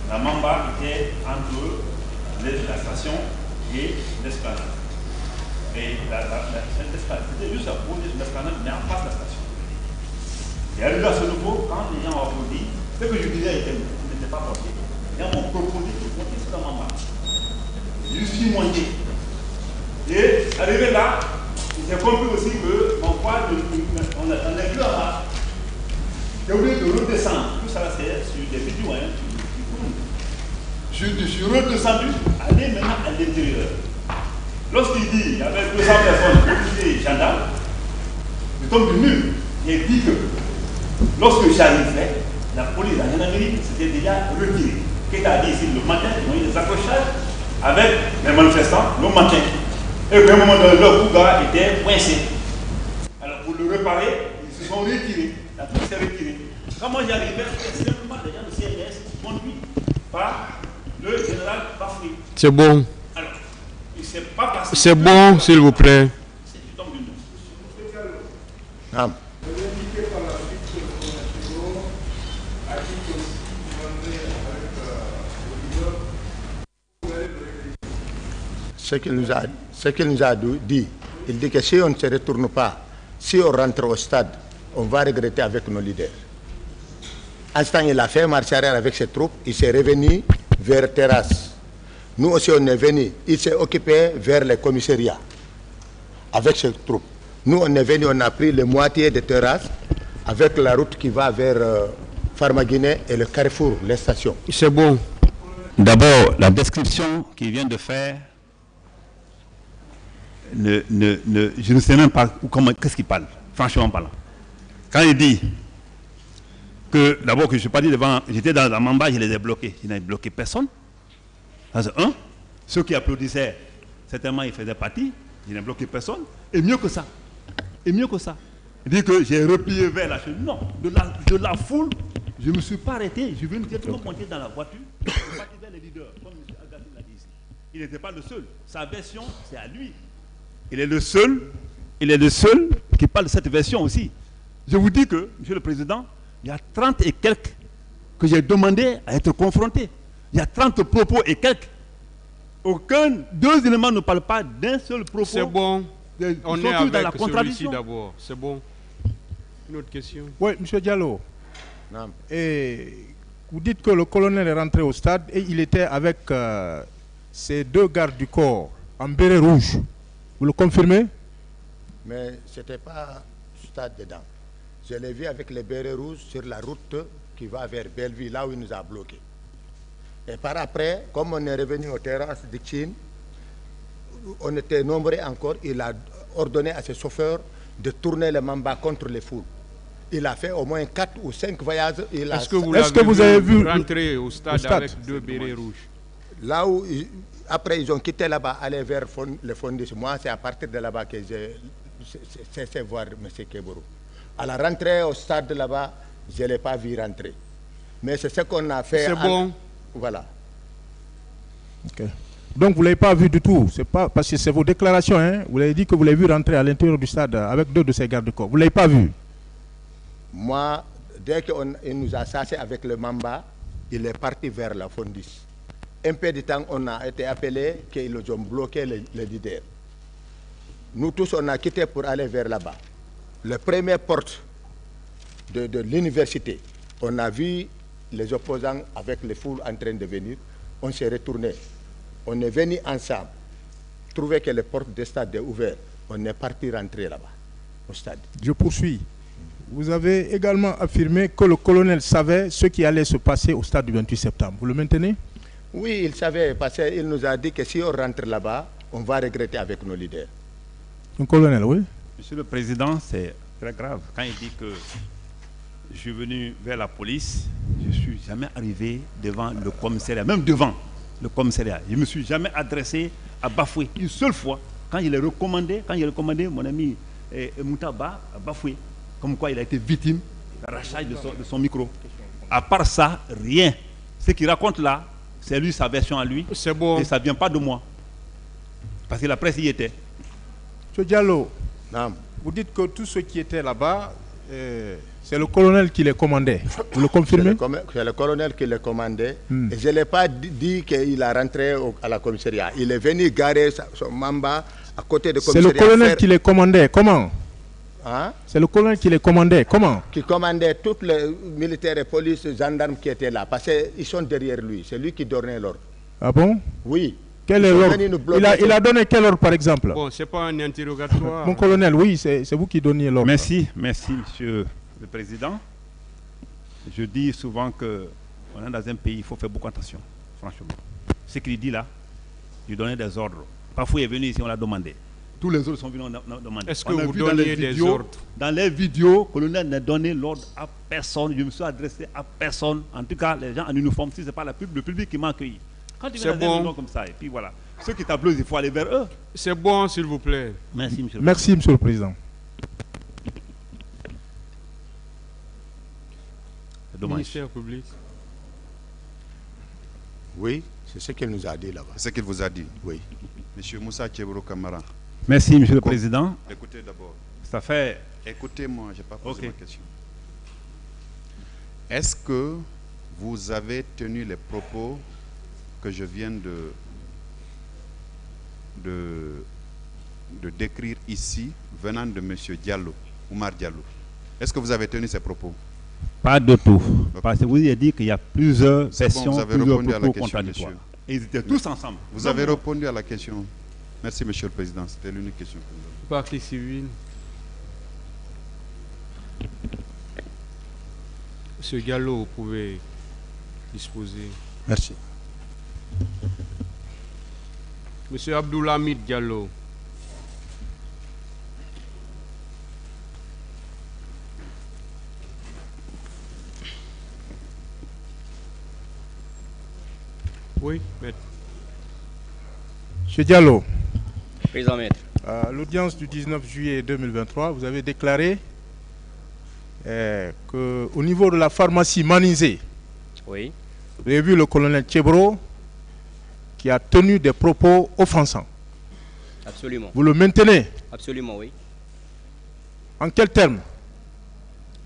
La Mamba était entre la station et l'esplanade. Et c'était juste à côté de l'esplanade, mais en face de la station. Et arrivé à ce niveau, quand les gens ont applaudi, ce que je disais n'était pas porté. Les gens m'ont proposé de monter sur la Mamba. Je suis monté. Et arrivé là, j'ai compris aussi que mon poids, on n'est plus en marche. J'ai oublié de redescendre. Tout ça, c'est sur des vidéos qui tournent. Je suis redescendu, aller maintenant à l'intérieur. Lorsqu'il dit qu'il y avait 200 personnes, policiers et gendarmes, je tombe du mur. J'ai dit que lorsque j'arrivais, la police en gendarmerie s'était déjà retirée. Qu'est-ce a dit ici le matin, ils ont eu des accrochages avec les manifestants le matin. Et qu'à un moment donné, le Bouga était coincé. Alors pour le réparer, ils se sont retirés. La police s'est retirée. Quand moi j'arrivais, c'était simplement des gens de CNS conduits par le général Bafoui. C'est bon. Alors, il s'est pas passé. C'est bon, s'il vous plaît. Ah. ce qu'il nous a dit, il dit que si on ne se retourne pas, si on rentre au stade, on va regretter avec nos leaders. À ce temps, il a fait marche arrière avec ses troupes, il s'est revenu vers Terrasse. Nous aussi, on est venus, il s'est occupé vers les commissariats avec ses troupes. Nous, on est venus, on a pris la moitié de Terrasse avec la route qui va vers Farmaguiné et le carrefour, les stations. C'est bon. D'abord, la description qu'il vient de faire, je ne sais même pas qu'est-ce qu'il parle, franchement parlant. Quand il dit que, d'abord, que je ne suis pas dit devant, j'étais dans la Mamba, je les ai bloqués. Je n'ai bloqué personne. Ça, c'est un. Ceux qui applaudissaient, certainement, ils faisaient partie. Je n'ai bloqué personne. Et mieux que ça. Il dit que j'ai replié vers la chose. Non, de la foule, je ne me suis pas arrêté. Je viens directement monter dans la voiture. Je suis parti vers les leaders, comme M. Agassi l'a dit ici. Il n'était pas le seul. Sa version, c'est à lui. Il est le seul qui parle de cette version aussi. Je vous dis que, Monsieur le Président, il y a 30 et quelques que j'ai demandé à être confrontés. Il y a 30 propos et quelques. Deux éléments ne parlent pas d'un seul propos. C'est bon. On est avec dans la contradiction. D'abord. C'est bon. Une autre question. Oui, M. Diallo. Non. Et vous dites que le colonel est rentré au stade et il était avec ses 2 gardes du corps en béret rouge. Vous le confirmez? Mais ce n'était pas stade dedans. Je l'ai vu avec les bérets rouges sur la route qui va vers Belleville, là où il nous a bloqués. Et par après, comme on est revenu aux terrasses de Chine, on était nombreux encore, il a ordonné à ses chauffeurs de tourner le Mamba contre les foules. Il a fait au moins 4 ou 5 voyages. Est-ce que vous avez vu rentrer au stade avec 2 bérets rouges? Là où, après, ils ont quitté là-bas, aller vers le Fondis. Moi, c'est à partir de là-bas que j'ai cessé de voir M. Keboro. À la rentrée au stade là-bas, je ne l'ai pas vu rentrer. Mais c'est ce qu'on a fait. C'est bon. Voilà. Okay. Donc vous ne l'avez pas vu du tout. C'est pas parce que c'est vos déclarations. Hein? Vous l'avez dit que vous l'avez vu rentrer à l'intérieur du stade avec 2 de ses gardes de corps. Vous ne l'avez pas vu? Moi, dès qu'il nous a chassés avec le Mamba, il est parti vers la Fondis. Un peu de temps, on a été appelé qu'ils ont bloqué les leaders. Nous tous, on a quitté pour aller vers là-bas. La première porte de l'université, on a vu les opposants avec les foules en train de venir. On s'est retourné. On est venu ensemble, trouver que les portes du stade sont ouvertes. On est parti rentrer là-bas, au stade. Je poursuis. Vous avez également affirmé que le colonel savait ce qui allait se passer au stade du 28 septembre. Vous le maintenez? Oui, il savait, parce qu'il nous a dit que si on rentre là-bas, on va regretter avec nos leaders. Un colonel, oui. Monsieur le Président, c'est très grave. Quand il dit que je suis venu vers la police, je ne suis jamais arrivé devant le commissariat, même devant le commissariat. Je ne me suis jamais adressé à Bafoué. Une seule fois, quand il est recommandé, mon ami Moutaba à Bafoué, comme quoi il a été victime d'arrachage de son micro. À part ça, rien. Ce qu'il raconte là, c'est lui, sa version à lui. C'est bon. Et ça ne vient pas de moi. Parce que la presse y était. M. Diallo, non. Vous dites que tous ceux qui étaient là-bas, c'est le colonel qui les commandait. Vous le confirmez? C'est le colonel qui les commandait. Et je ne l'ai pas dit qu'il a rentré à la commissariat. Il est venu garer son Mamba à côté du commissariat. C'est le colonel qui les commandait. Comment? Hein? C'est le colonel qui les commandait. Comment? Qui commandait tous les militaires et polices, gendarmes qui étaient là. Parce qu'ils sont derrière lui. C'est lui qui donnait l'ordre. Ah bon? Oui. Quel est l'ordre? Il a donné quel ordre, par exemple? Bon, ce n'est pas un interrogatoire. Mon colonel, oui, c'est vous qui donniez l'ordre. Merci, Monsieur le Président. Je dis souvent qu'on est dans un pays, il faut faire beaucoup attention, franchement. Ce qu'il dit là, il donnait des ordres. Parfois, il est venu ici, on l'a demandé. Tous les autres sont venus, on a demandé. Est-ce que vous donniez des ordres? Dans les vidéos, le colonel n'a donné l'ordre à personne. Je me suis adressé à personne. En tout cas, les gens en uniforme, si ce n'est pas le public qui m'a accueilli. Quand tu viens dans un nom comme ça, et puis voilà. Ceux qui t'applaudissent, il faut aller vers eux. C'est bon, s'il vous plaît. Merci, Monsieur le Président. Merci, Monsieur le Président. C'est dommage. Ministère public. Oui, c'est ce qu'il nous a dit là-bas. C'est ce qu'il vous a dit? Oui. Monsieur Moussa Keboro Kamara. Merci, Monsieur le Président. Écoutez d'abord. Ça fait... Écoutez-moi, je n'ai pas posé ma question. Est-ce que vous avez tenu les propos que je viens de de décrire ici, venant de M. Diallo, Oumar Diallo. Est-ce que vous avez tenu ces propos? Pas de tout. Parce que vous avez dit qu'il y a plusieurs versions, vous avez plusieurs répondu à la propos question, contradictoires. monsieur. Et ils étaient tous ensemble. Vous avez répondu à la question. Merci, Monsieur le Président. C'était l'unique question que nous avons. Partie civile. Monsieur Gallo, vous pouvez disposer. Merci. Monsieur Abdoulhamid Diallo. Oui, maître. Monsieur Diallo. Président maître. À l'audience du 19 juillet 2023, vous avez déclaré qu'au niveau de la pharmacie Manizé, oui, vous avez vu le colonel Tchebro qui a tenu des propos offensants. Absolument. Vous le maintenez? Absolument, oui. En quels termes?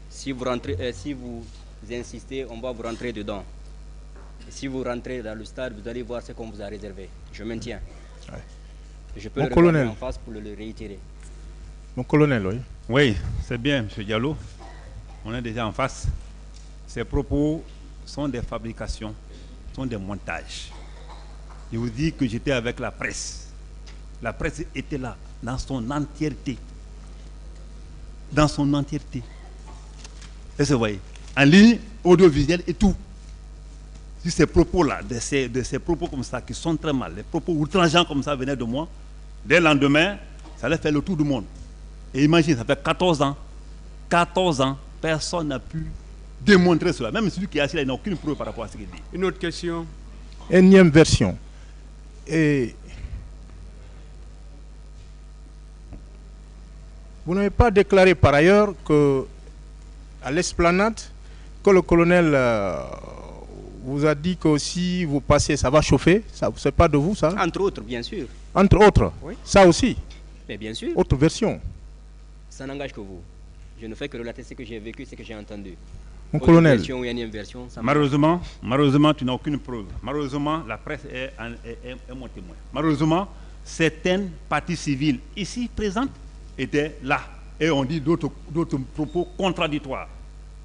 Si vous rentrez, si vous insistez, on va vous rentrer dedans. Et si vous rentrez dans le stade, vous allez voir ce qu'on vous a réservé. Je maintiens. Ouais. Je peux Mon le colonel. en face pour le réitérer. Mon colonel, oui. Oui, c'est bien, M. Diallo. On est déjà en face. Ces propos sont des fabrications, sont des montages. Je vous dis que j'étais avec la presse. La presse était là, dans son entièreté. Dans son entièreté. Et vous voyez, en ligne, audiovisuel et tout. Si ces propos-là, de ces propos comme ça, qui sont très mal, les propos outrageants comme ça venaient de moi, dès le lendemain, ça allait faire le tour du monde. Et imagine, ça fait 14 ans, personne n'a pu démontrer cela. Même celui qui est assis là, il n'a aucune preuve par rapport à ce qu'il dit. Une autre question. Énième version. Et vous n'avez pas déclaré par ailleurs que à l'esplanade, que le colonel vous a dit que si vous passez, ça va chauffer. Ça, c'est pas de vous, ça? Entre autres, bien sûr. Entre autres? Oui. Ça aussi? Mais bien sûr. Autre version? Ça n'engage que vous. Je ne fais que relater ce que j'ai vécu, ce que j'ai entendu. Mon colonel. Version, ou énième version, ça malheureusement, tu n'as aucune preuve. Malheureusement, la presse est mon témoin. Malheureusement, certaines parties civiles ici présentes étaient là. Et on dit d'autres propos contradictoires.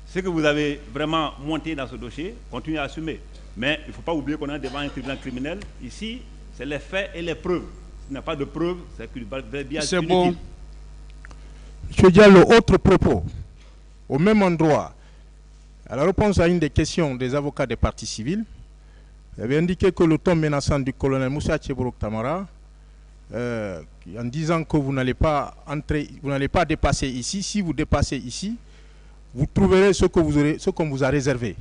Ce que vous avez vraiment monté dans ce dossier, continuez à assumer. Mais il ne faut pas oublier qu'on est devant un tribunal criminel. Ici, c'est les faits et les preuves. S'il n'y a pas de preuves, c'est que bien. C'est bon. M. Diallo, autre propos. Au même endroit, à la réponse à une des questions des avocats des partis civils, vous avez indiqué que le ton menaçant du colonel Moussa Tchebro Tamara, en disant que vous n'allez pas entrer, vous n'allez pas dépasser ici. Si vous dépassez ici, vous trouverez ce qu'on vous a réservé.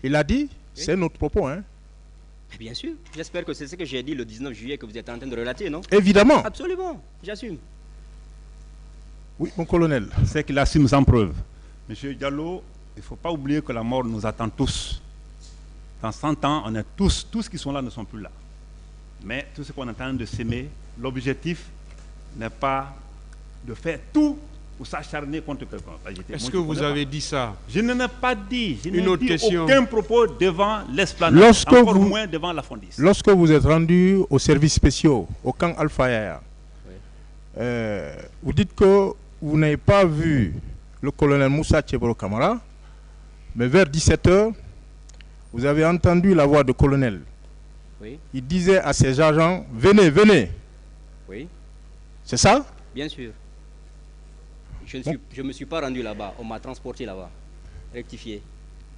Il a dit, oui. C'est notre propos, hein? Bien sûr, j'espère que c'est ce que j'ai dit le 19 juillet que vous êtes en train de relater, non? Évidemment. Absolument, j'assume. Oui, mon colonel. C'est qu'il assume sans preuve. Monsieur Diallo, il ne faut pas oublier que la mort nous attend tous. Dans 100 ans, on est tous qui sont là ne sont plus là. Mais tout ce qu'on est en train de s'aimer, l'objectif n'est pas de faire tout ou s'acharner contre quelqu'un. Est-ce que vous avez dit ça? Je n'en ai pas dit. Je n'ai dit question. Aucun propos devant l'esplanade, encore moins devant la Fondis. Lorsque vous êtes rendu aux services spéciaux, au camp Alpha Yaya, oui. Vous dites que vous n'avez pas vu le colonel Moussa Tchebro Kamara, mais vers 17h, vous avez entendu la voix du colonel. Oui. Il disait à ses agents, venez, venez. Oui. C'est ça? Bien sûr. Je ne me suis pas rendu là-bas. On m'a transporté là-bas. Rectifié.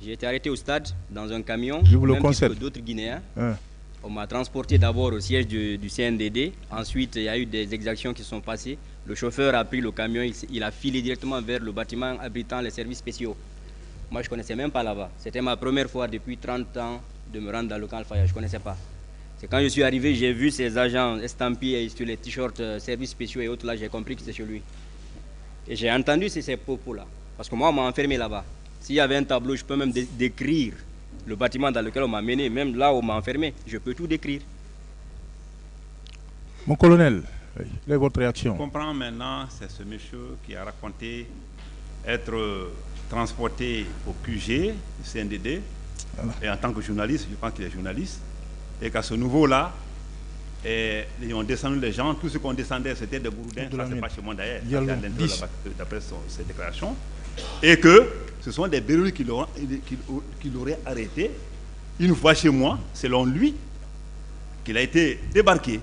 J'ai été arrêté au stade dans un camion. Je vous le concède. D'autres Guinéens. On m'a transporté d'abord au siège du CNDD. Ensuite, il y a eu des exactions qui sont passées. Le chauffeur a pris le camion. Il a filé directement vers le bâtiment abritant les services spéciaux. Moi, je ne connaissais même pas là-bas. C'était ma première fois depuis 30 ans de me rendre dans le camp Alpha. Je ne connaissais pas. C'est quand je suis arrivé, j'ai vu ces agents estampillés sur les t-shirts services spéciaux et autres. Là, j'ai compris que c'était chez lui. Et j'ai entendu ces propos-là. Parce que moi, on m'a enfermé là-bas. S'il y avait un tableau, je peux même décrire le bâtiment dans lequel on m'a mené. Même là où on m'a enfermé, je peux tout décrire. Mon colonel, quelle est votre réaction? Je comprends maintenant, c'est ce monsieur qui a raconté être transporté au QG, du CNDD. Voilà. Et en tant que journaliste, je pense qu'il est journaliste. Et qu'à ce niveau-là, Et ils ont descendu les gens. Tout ce qu'on descendait, c'était des Gouroudins. Ça, c'est pas chez moi d'ailleurs. D'après ses déclarations. Et que ce sont des Béroulis qui l'auraient arrêté. Une fois chez moi, selon lui, qu'il a été débarqué.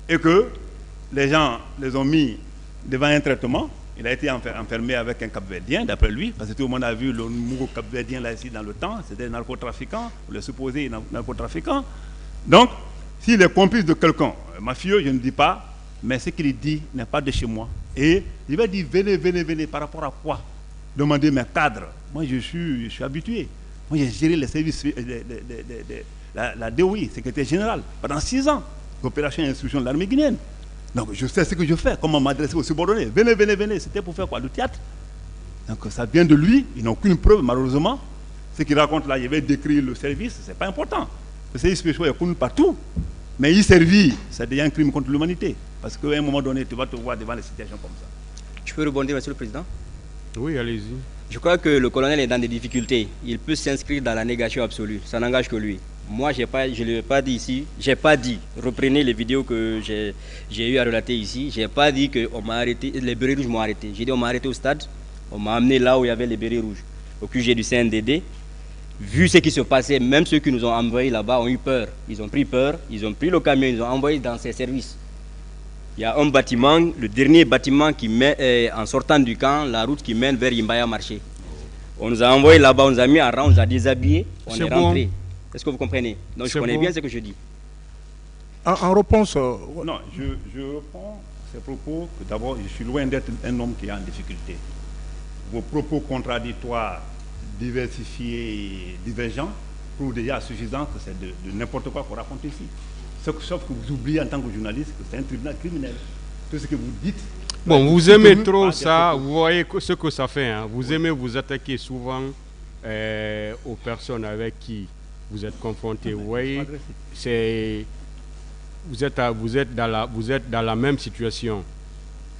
Et que les gens les ont mis devant un traitement. Il a été enfermé avec un Cap-Verdien, d'après lui, parce que tout le monde a vu le nouveau Cap-Verdien là ici dans le temps. C'était un narcotrafiquant, le supposé narcotrafiquant. Donc, s'il est complice de quelqu'un, mafieux, je ne dis pas, mais ce qu'il dit n'est pas de chez moi. Et il va dire, venez, par rapport à quoi? Demandez mes cadres. Moi, je suis habitué. Moi, j'ai géré les services, la DOI, secrétaire général, pendant 6 ans, l'opération et instruction de l'armée guinéenne. Donc, je sais ce que je fais, comment m'adresser aux subordonnés. Venez. C'était pour faire quoi? Le théâtre. Donc, ça vient de lui. Ils n'ont aucune preuve, malheureusement. Ce qu'il raconte là, il va décrire le service, ce n'est pas important. Le service spécial est connu partout. Mais y servir, c'est déjà un crime contre l'humanité. Parce qu'à un moment donné, tu vas te voir devant les situations comme ça. Je peux rebondir, Monsieur le Président? Oui, allez-y. Je crois que le colonel est dans des difficultés. Il peut s'inscrire dans la négation absolue. Ça n'engage que lui. Moi, je ne l'ai pas dit ici. Je n'ai pas dit, reprenez les vidéos que j'ai eu à relater ici. Je n'ai pas dit que on m'a arrêté, les bérets rouges m'ont arrêté. J'ai dit on m'a arrêté au stade. On m'a amené là où il y avait les bérets rouges, au QG du CNDD. Vu ce qui se passait, même ceux qui nous ont envoyés là-bas ont eu peur. Ils ont pris peur, ils ont pris le camion, ils ont envoyé dans ces services. Il y a un bâtiment, le dernier bâtiment qui met, en sortant du camp, la route qui mène vers Yimbaya Marché. On nous a envoyés là-bas, on nous a mis en rang, on nous a déshabillés, on est rentré. Est-ce que vous comprenez? Donc je connais bien ce que je dis. En réponse... Non, je reprends ces propos que d'abord, je suis loin d'être un homme qui est en difficulté. Vos propos contradictoires, diversifiés et divergents prouvent déjà suffisant que c'est de n'importe quoi qu'on raconte ici. Sauf que vous oubliez en tant que journaliste que c'est un tribunal criminel. Tout ce que vous dites... Bon, vous aimez trop ça, vous voyez ce que ça fait. Hein. Vous aimez vous attaquer souvent aux personnes avec qui vous êtes confrontés. Vous voyez, vous êtes dans la même situation.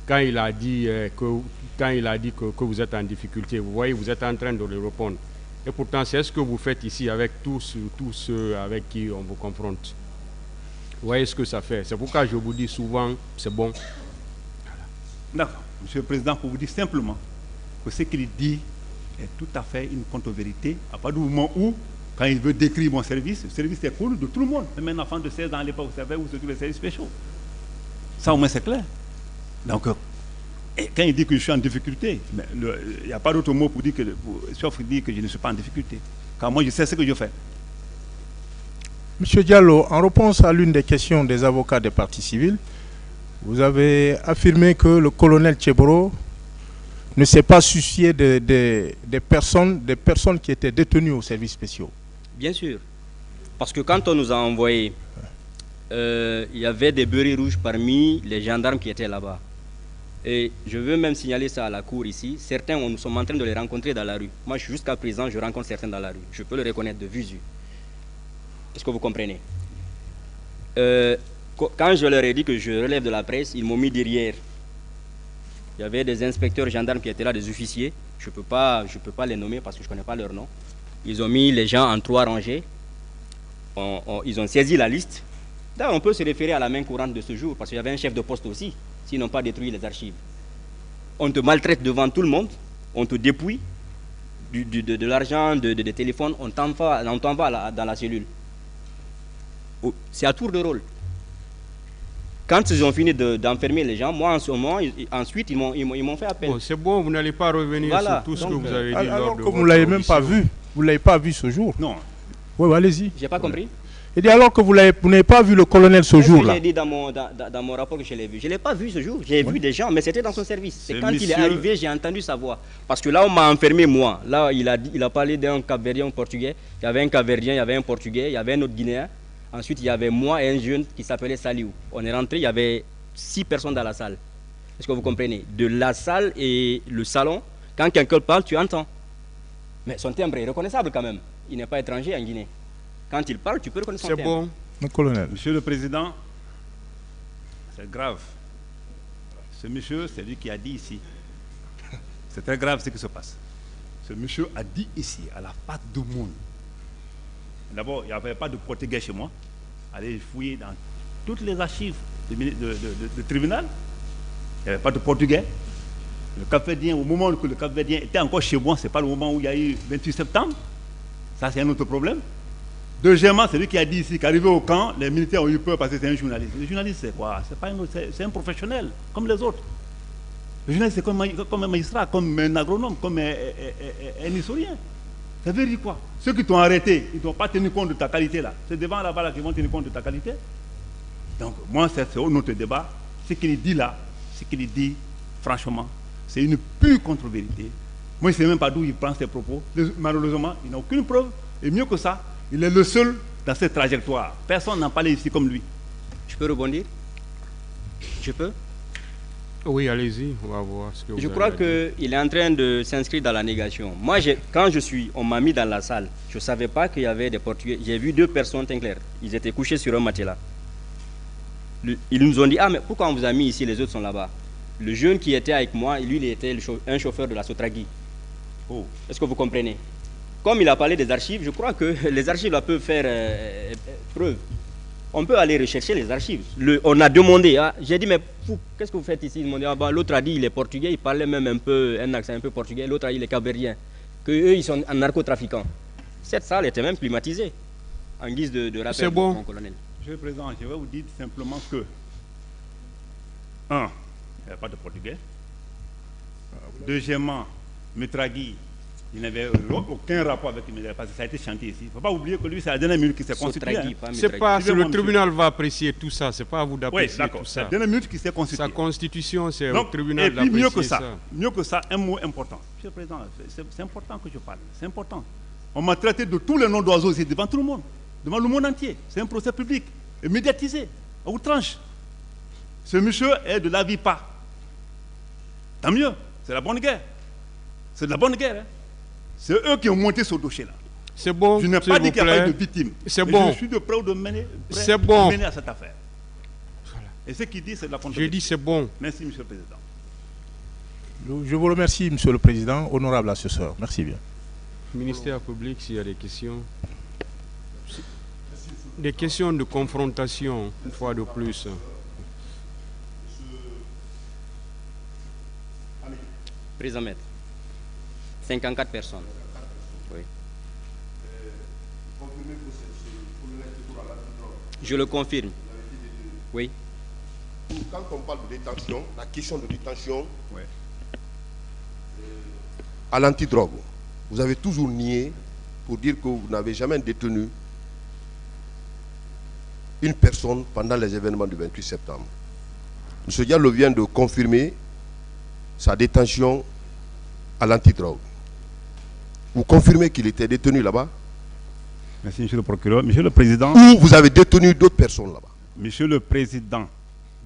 Quand il a dit que vous êtes en difficulté, vous voyez, vous êtes en train de le répondre. Et pourtant, c'est ce que vous faites ici avec tous ceux avec qui on vous confronte. Vous voyez ce que ça fait. C'est pourquoi je vous dis souvent, c'est bon. Voilà. D'accord. Monsieur le Président, pour vous dire simplement que ce qu'il dit est tout à fait une contre-vérité. À partir du moment où, quand il veut décrire mon service, le service est connu de tout le monde. Même un enfant de 16 ans à l'époque, vous savez où se trouvent les services spéciaux. Ça, au moins, c'est clair. Donc, quand il dit que je suis en difficulté, il n'y a pas d'autre mot pour dire sauf dire que je ne suis pas en difficulté. Car moi, je sais ce que je fais. Monsieur Diallo, en réponse à l'une des questions des avocats des parties civiles, vous avez affirmé que le colonel Tcheboro ne s'est pas soucié des personnes qui étaient détenues aux services spéciaux. Bien sûr. Parce que quand on nous a envoyés, il y avait des bérets rouges parmi les gendarmes qui étaient là-bas. Et je veux même signaler ça à la cour ici. Certains, nous sommes en train de les rencontrer dans la rue. Moi, jusqu'à présent, je rencontre certains dans la rue. Je peux le reconnaître de visu. Est-ce que vous comprenez? Quand je leur ai dit que je relève de la presse, ils m'ont mis derrière. Il y avait des inspecteurs gendarmes qui étaient là, des officiers. Je peux pas les nommer parce que je ne connais pas leur nom. Ils ont mis les gens en 3 rangées. Ils ont saisi la liste. D'ailleurs, on peut se référer à la main courante de ce jour parce qu'il y avait un chef de poste aussi. S'ils n'ont pas détruit les archives. On te maltraite devant tout le monde, on te dépouille de l'argent, des téléphones, on t'envoie dans la cellule. C'est à tour de rôle. Quand ils ont fini d'enfermer les gens, moi en ce moment, ensuite ils m'ont fait appel. Bon, c'est bon, vous n'allez pas revenir sur tout ce que vous avez dit. Alors que vous ne l'avez même pas vu, vous ne l'avez pas vu ce jour. Non. Oui, allez-y. J'ai pas compris. Et dit alors que vous n'avez pas vu le colonel ce jour-là. J'ai dit dans mon rapport que je l'ai vu. Je ne l'ai pas vu ce jour. J'ai vu des gens, mais c'était dans son service. C'est quand il est arrivé, j'ai entendu sa voix. Parce que là, on m'a enfermé, moi. Là, il a parlé d'un Cap-Verdien, un Portugais. Il y avait un Cap-Verdien, il y avait un Portugais, il y avait un autre Guinéen. Ensuite, il y avait moi et un jeune qui s'appelait Saliou. On est rentré, il y avait 6 personnes dans la salle. Est-ce que vous comprenez? De la salle et le salon, quand quelqu'un parle, tu entends. Mais son timbre est reconnaissable quand même. Il n'est pas étranger en Guinée. Quand il parle, tu peux reconnaître son timbre. C'est bon, le colonel. Monsieur le Président, c'est grave. Ce monsieur, c'est lui qui a dit ici. C'est très grave ce qui se passe. Ce monsieur a dit ici, à la face du monde. D'abord, il n'y avait pas de portugais chez moi. Allez fouiller dans toutes les archives de tribunal. Il n'y avait pas de portugais. Le Cap-Verdien, au moment où le Cap-Verdien était encore chez moi, ce n'est pas le moment où il y a eu 28 septembre. Ça, c'est un autre problème. Deuxièmement, c'est lui qui a dit ici qu'arrivé au camp, les militaires ont eu peur parce que c'est un journaliste. Le journaliste, c'est quoi? C'est un professionnel, comme les autres. Le journaliste, c'est comme un magistrat, comme un agronome, comme un historien. Ça veut dire quoi? Ceux qui t'ont arrêté, ils n'ont pas tenu compte de ta qualité là. C'est devant là-bas là qu'ils vont tenir compte de ta qualité. Donc, moi, c'est notre débat. Ce qu'il dit là, ce qu'il dit, franchement, c'est une pure contre-vérité. Moi, je ne sais même pas d'où il prend ses propos. Malheureusement, il n'a aucune preuve. Et mieux que ça, il est le seul dans cette trajectoire. Personne n'en parlait ici comme lui. Je peux rebondir? Je peux? Oui, allez-y, on va voir ce que vous Je crois qu'il est en train de s'inscrire dans la négation. Moi, quand on m'a mis dans la salle, je ne savais pas qu'il y avait des Portugais. J'ai vu 2 personnes claires. Ils étaient couchés sur un matelas. Ils nous ont dit, ah, mais pourquoi on vous a mis ici, les autres sont là-bas? Le jeune qui était avec moi, lui, il était un chauffeur de la Sotragui. Oh. Est-ce que vous comprenez? Comme il a parlé des archives, je crois que les archives là, peuvent faire preuve. On peut aller rechercher les archives. On a demandé, hein, j'ai dit, mais qu'est-ce que vous faites ici? Ils m'ont dit, ah, bah, l'autre a dit il est portugais, il parlait même un accent un peu portugais, l'autre a dit il est capverdien, qu'eux ils sont narcotrafiquants. Cette salle était même climatisée, en guise de rappel. C'est bon. Mon colonel. Monsieur le Président, je vais vous dire simplement que, 1, il n'y a pas de portugais. Deuxièmement, Metragui, il n'avait aucun rapport avec lui, parce que ça a été chanté ici. Il ne faut pas oublier que lui, c'est la dernière minute qui s'est constitué. Le tribunal va apprécier tout ça, c'est pas à vous d'apprécier tout ça. C'est la dernière minute qui s'est constituée. Sa constitution, c'est au tribunal d'apprécier ça. Et puis mieux que ça, un mot important. Monsieur le Président, c'est important que je parle, c'est important. On m'a traité de tous les noms d'oiseaux ici, devant tout le monde, devant le monde entier. C'est un procès public, et médiatisé, à outrance. Ce monsieur est de la VIPA. Tant mieux, c'est la bonne guerre. C'est de la bonne guerre. Hein. C'est eux qui ont monté ce dossier-là. C'est bon. Je n'ai pas dit qu'il n'y a pas eu de victime. C'est bon. Je suis de près de mener à cette affaire. Voilà. Et ce qu'il dit, c'est de la contre-vérité. Je dis c'est bon. Merci, Monsieur le Président. Je vous remercie, Monsieur le Président. Honorable assesseur. Merci bien. Ministère public, s'il y a des questions. Des questions de confrontation, une fois de plus. Président maître. 54 personnes. Oui. Je le confirme. Oui. Quand on parle de détention, la question de détention à l'antidrogue, vous avez toujours nié pour dire que vous n'avez jamais détenu une personne pendant les événements du 28 septembre. M. Diallo vient de confirmer sa détention à l'antidrogue. Vous confirmez qu'il était détenu là-bas? Merci, Monsieur le procureur. Monsieur le Président. Ou vous avez détenu d'autres personnes là-bas? Monsieur le Président,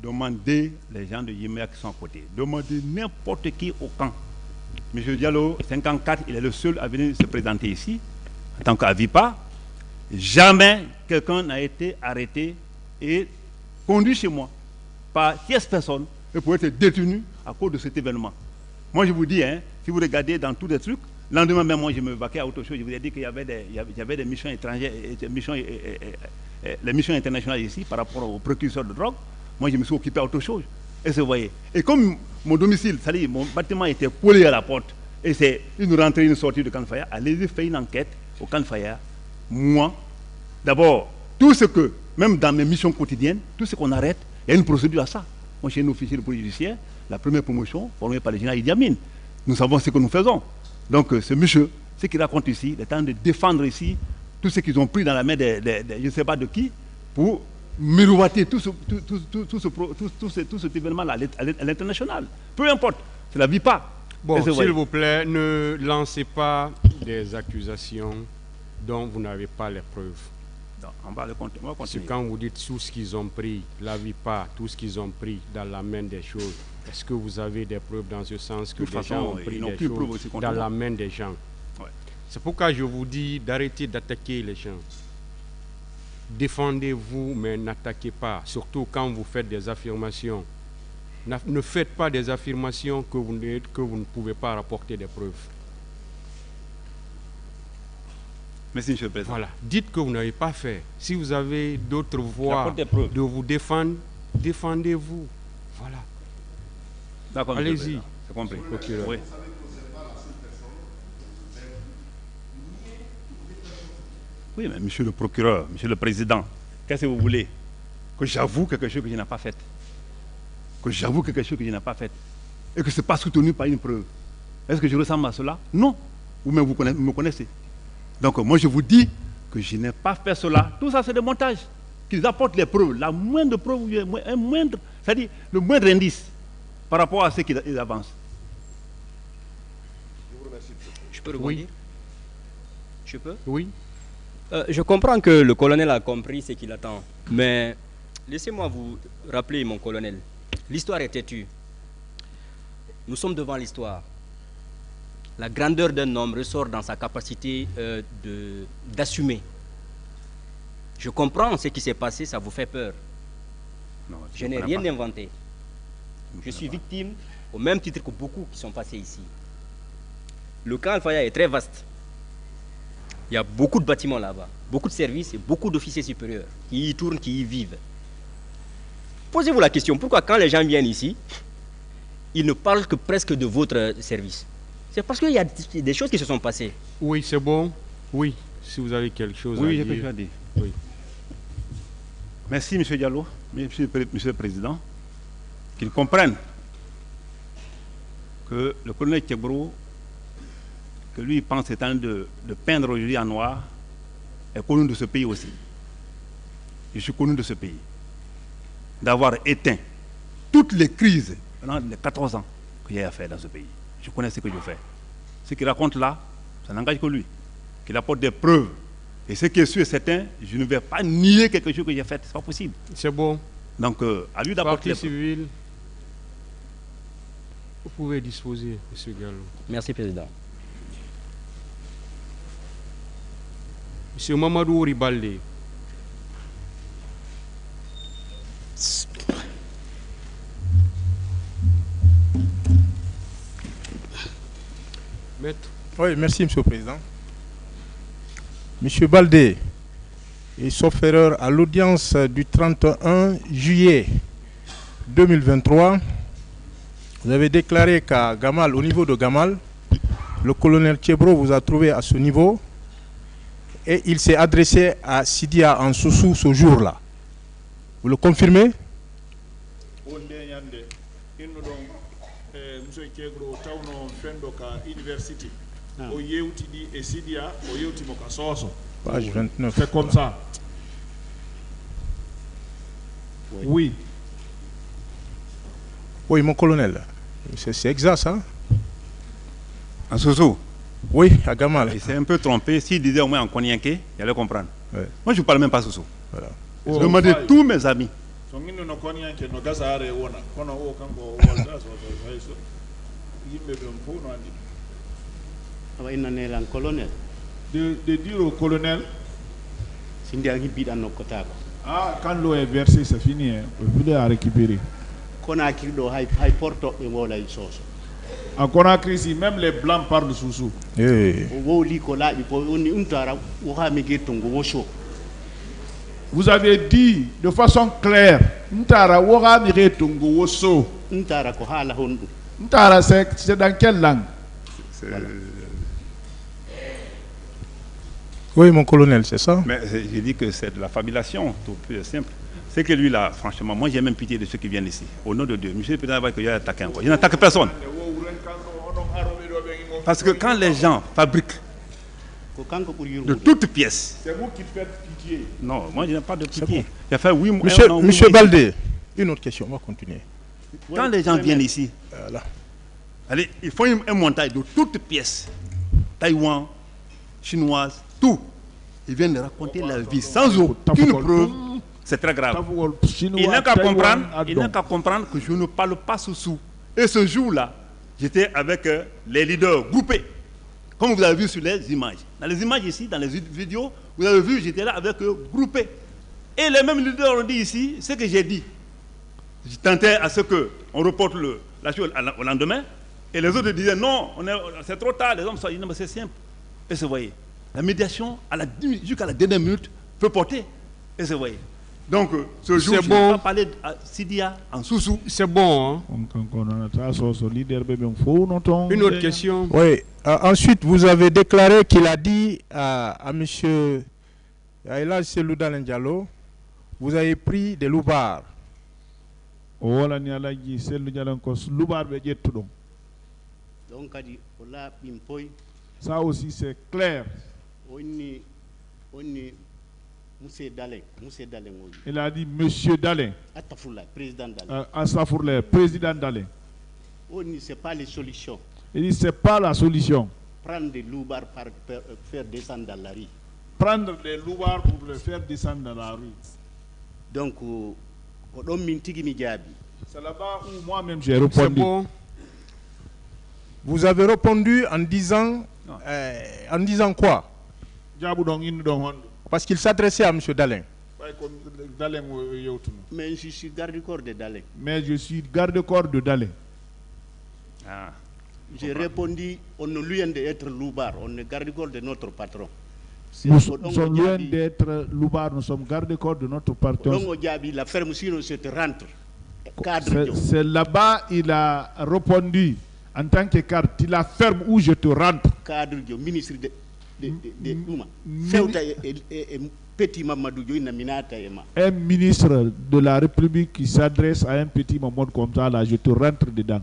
demandez les gens de Yéméa qui sont à côté. Demandez n'importe qui au camp. Monsieur Diallo, 54, il est le seul à venir se présenter ici, en tant qu'AVIPA. Jamais quelqu'un n'a été arrêté et conduit chez moi par 15 personnes et pour être détenu à cause de cet événement. Moi, je vous dis, hein, si vous regardez dans tous les trucs, le lendemain même, moi, je me vaquais à autre chose. Je vous ai dit qu'il y avait des missions étrangères, les missions internationales ici par rapport aux précurseurs de drogue. Moi, je me suis occupé à autre chose. Et vous voyez. Et comme mon domicile, c'est-à-dire mon bâtiment était collé à la porte, et c'est une rentrée, une sortie de Canfaya, allez-y faire une enquête au Canfaya. Moi, d'abord, tout ce que, même dans mes missions quotidiennes, tout ce qu'on arrête, il y a une procédure à ça. Moi, je suis un officier de police judiciaire, la première promotion formée par le général Idi Amin. Nous savons ce que nous faisons. Donc, ce monsieur, ce qu'il raconte ici, il est en train de défendre ici tout ce qu'ils ont pris dans la main je ne sais pas de qui, pour miroiter tout cet événement-là à l'international. Peu importe, c'est la VIPA. Bon, s'il vous plaît, ne lancez pas des accusations dont vous n'avez pas les preuves. Non, on va continuer. Parce que quand vous dites tout ce qu'ils ont pris, la VIPA, tout ce qu'ils ont pris dans la main des choses, est-ce que vous avez des preuves dans ce sens que les gens ont pris des choses dans la main des gens? C'est pourquoi je vous dis d'arrêter d'attaquer les gens. Défendez-vous, mais n'attaquez pas, surtout quand vous faites des affirmations. Ne faites pas des affirmations que vous ne pouvez pas rapporter des preuves. Merci, Monsieur le Président. Voilà. Dites que vous n'avez pas fait. Si vous avez d'autres voies de vous défendre, défendez-vous. Voilà. D'accord, allez-y. C'est compris. Procureur. Oui. Oui, mais Monsieur le procureur, Monsieur le Président, qu'est-ce que vous voulez? Que j'avoue quelque chose que je n'ai pas fait. Que j'avoue quelque chose que je n'ai pas fait. Et que ce n'est pas soutenu par une preuve. Est-ce que je ressemble à cela? Non. Vous-même, vous me connaissez. Donc, moi, je vous dis que je n'ai pas fait cela. Tout ça, c'est des montages. Qu'ils apportent les preuves. La moindre preuve, c'est-à-dire le moindre indice par rapport à ce qu'ils avancent. Je vous remercie. Je peux rebondir? Oui. Je peux? Oui. Je comprends que le colonel a compris ce qu'il attend. Mais laissez-moi vous rappeler, mon colonel. L'histoire est têtue. Nous sommes devant l'histoire. La grandeur d'un homme ressort dans sa capacité d'assumer. Je comprends ce qui s'est passé, ça vous fait peur. Non, je n'ai rien inventé. Je suis victime au même titre que beaucoup qui sont passés ici. Le camp Al-Faya est très vaste. Il y a beaucoup de bâtiments là-bas, beaucoup de services et beaucoup d'officiers supérieurs qui y tournent, qui y vivent. Posez-vous la question, pourquoi quand les gens viennent ici, ils ne parlent que presque de votre service? C'est parce qu'il y a des choses qui se sont passées. Oui, c'est bon. Oui, si vous avez quelque chose à dire. Oui, j'ai quelque chose à dire. Oui. Merci, M. Diallo, Monsieur le Président, qu'ils comprennent que le colonel Tchebro, que lui pense étant de peindre aujourd'hui en noir, est connu de ce pays aussi. Je suis connu de ce pays. D'avoir éteint toutes les crises pendant les 14 ans que j'ai à faire dans ce pays. Je connais ce que je fais. Ce qu'il raconte là, ça n'engage que lui. Qu'il apporte des preuves. Et ce qui est sûr et certain, je ne vais pas nier quelque chose que j'ai fait. Ce n'est pas possible. C'est bon. Donc, à lui d'apporter. Partie civile, vous pouvez disposer, M. Gallo. Merci, Président. M. Mamadou Ribalde. Maître. Oui, merci, M. le Président. M. Baldé, et sauf erreur, à l'audience du 31 juillet 2023, vous avez déclaré qu'à Gamal, au niveau de Gamal, le colonel Tchebro vous a trouvé à ce niveau et il s'est adressé à Sidia en Soussou ce jour-là. Vous le confirmez? Page 29. C'est comme ça. Oui. Oui, mon colonel. C'est exact, ça. En Soussou? Oui, à Gamal. Il s'est un peu trompé. S'il disait au moins en Konyanké, il allait comprendre. Ouais. Moi, je ne parle même pas Soussou. Voilà. Je demandais tous mes amis. De dire au colonel, ah, quand l'eau est versée, c'est fini. Vous voulez la récupérer. À Conakry, ici, même les blancs parlent de Soussou. Vous avez dit de façon claire, Ntara wora mire tungu woso. Ntara c'est dans quelle langue? Oui, mon colonel, c'est ça. Mais j'ai dit que c'est de la fabulation, tout plus simple. C'est que lui, là, franchement, moi, j'ai même pitié de ceux qui viennent ici. Au nom de Dieu, monsieur le président, que j'ai attaqué encore. Je n'attaque personne. Parce que quand les gens fabriquent de toutes pièces. C'est vous qui faites pitié. Non, moi, je n'ai pas de pitié. J'ai fait 8 mois. Monsieur Baldé, une autre question, on va continuer. Quand les gens viennent ici, allez, ils font un montage de toutes pièces. Taïwan, chinoise, tout. Ils viennent de raconter la vie sans aucune preuve. C'est très grave. Il n'a qu'à comprendre que je ne parle pas sous. Et ce jour-là, j'étais avec les leaders groupés. Comme vous avez vu sur les images. Dans les images ici, dans les vidéos, vous avez vu, j'étais là avec eux groupés. Et les mêmes leaders ont dit ici ce que j'ai dit. Je tentais à ce qu'on reporte la chose au lendemain. Et les autres disaient non, c'est trop tard, les hommes sont dit non, mais c'est simple. Et vous voyez. La médiation, jusqu'à la dernière minute, peut porter. Et c'est vrai. Donc, ce jour, je ne vais pas parler à Sidia en sous-sous. C'est bon. Hein? Une autre question. Oui. Ensuite, vous avez déclaré qu'il a dit à M. Elhadji Cellou Dalein Diallo, vous avez pris des loupards. Donc, ça aussi, c'est clair. Il a dit Monsieur Dalein. Président Dalein. Astaghfirullah, président Dalein. Ce n'est pas la solution. Il dit c'est pas la solution. Prendre des loupards pour faire descendre dans la rue. Prendre des loupards pour le faire descendre dans la rue. Donc, c'est là-bas où moi-même j'ai répondu. Bon. Vous avez répondu en disant quoi? Parce qu'il s'adressait à M. Dalein. Mais je suis garde-corps de Dalein. Mais je suis garde-corps de Dalein. Ah, j'ai répondu, on est loin d'être loupard, on est garde-corps de notre patron. Nous sommes loin d'être loupard, nous sommes garde-corps de notre patron. La ferme sinon se te rentre. C'est là-bas il a répondu en tant que cadre, tu la ferme où je te rentre. Cadre du ministre de un ministre de la République qui s'adresse à un petit Mamadou comme ça, là, je te rentre dedans.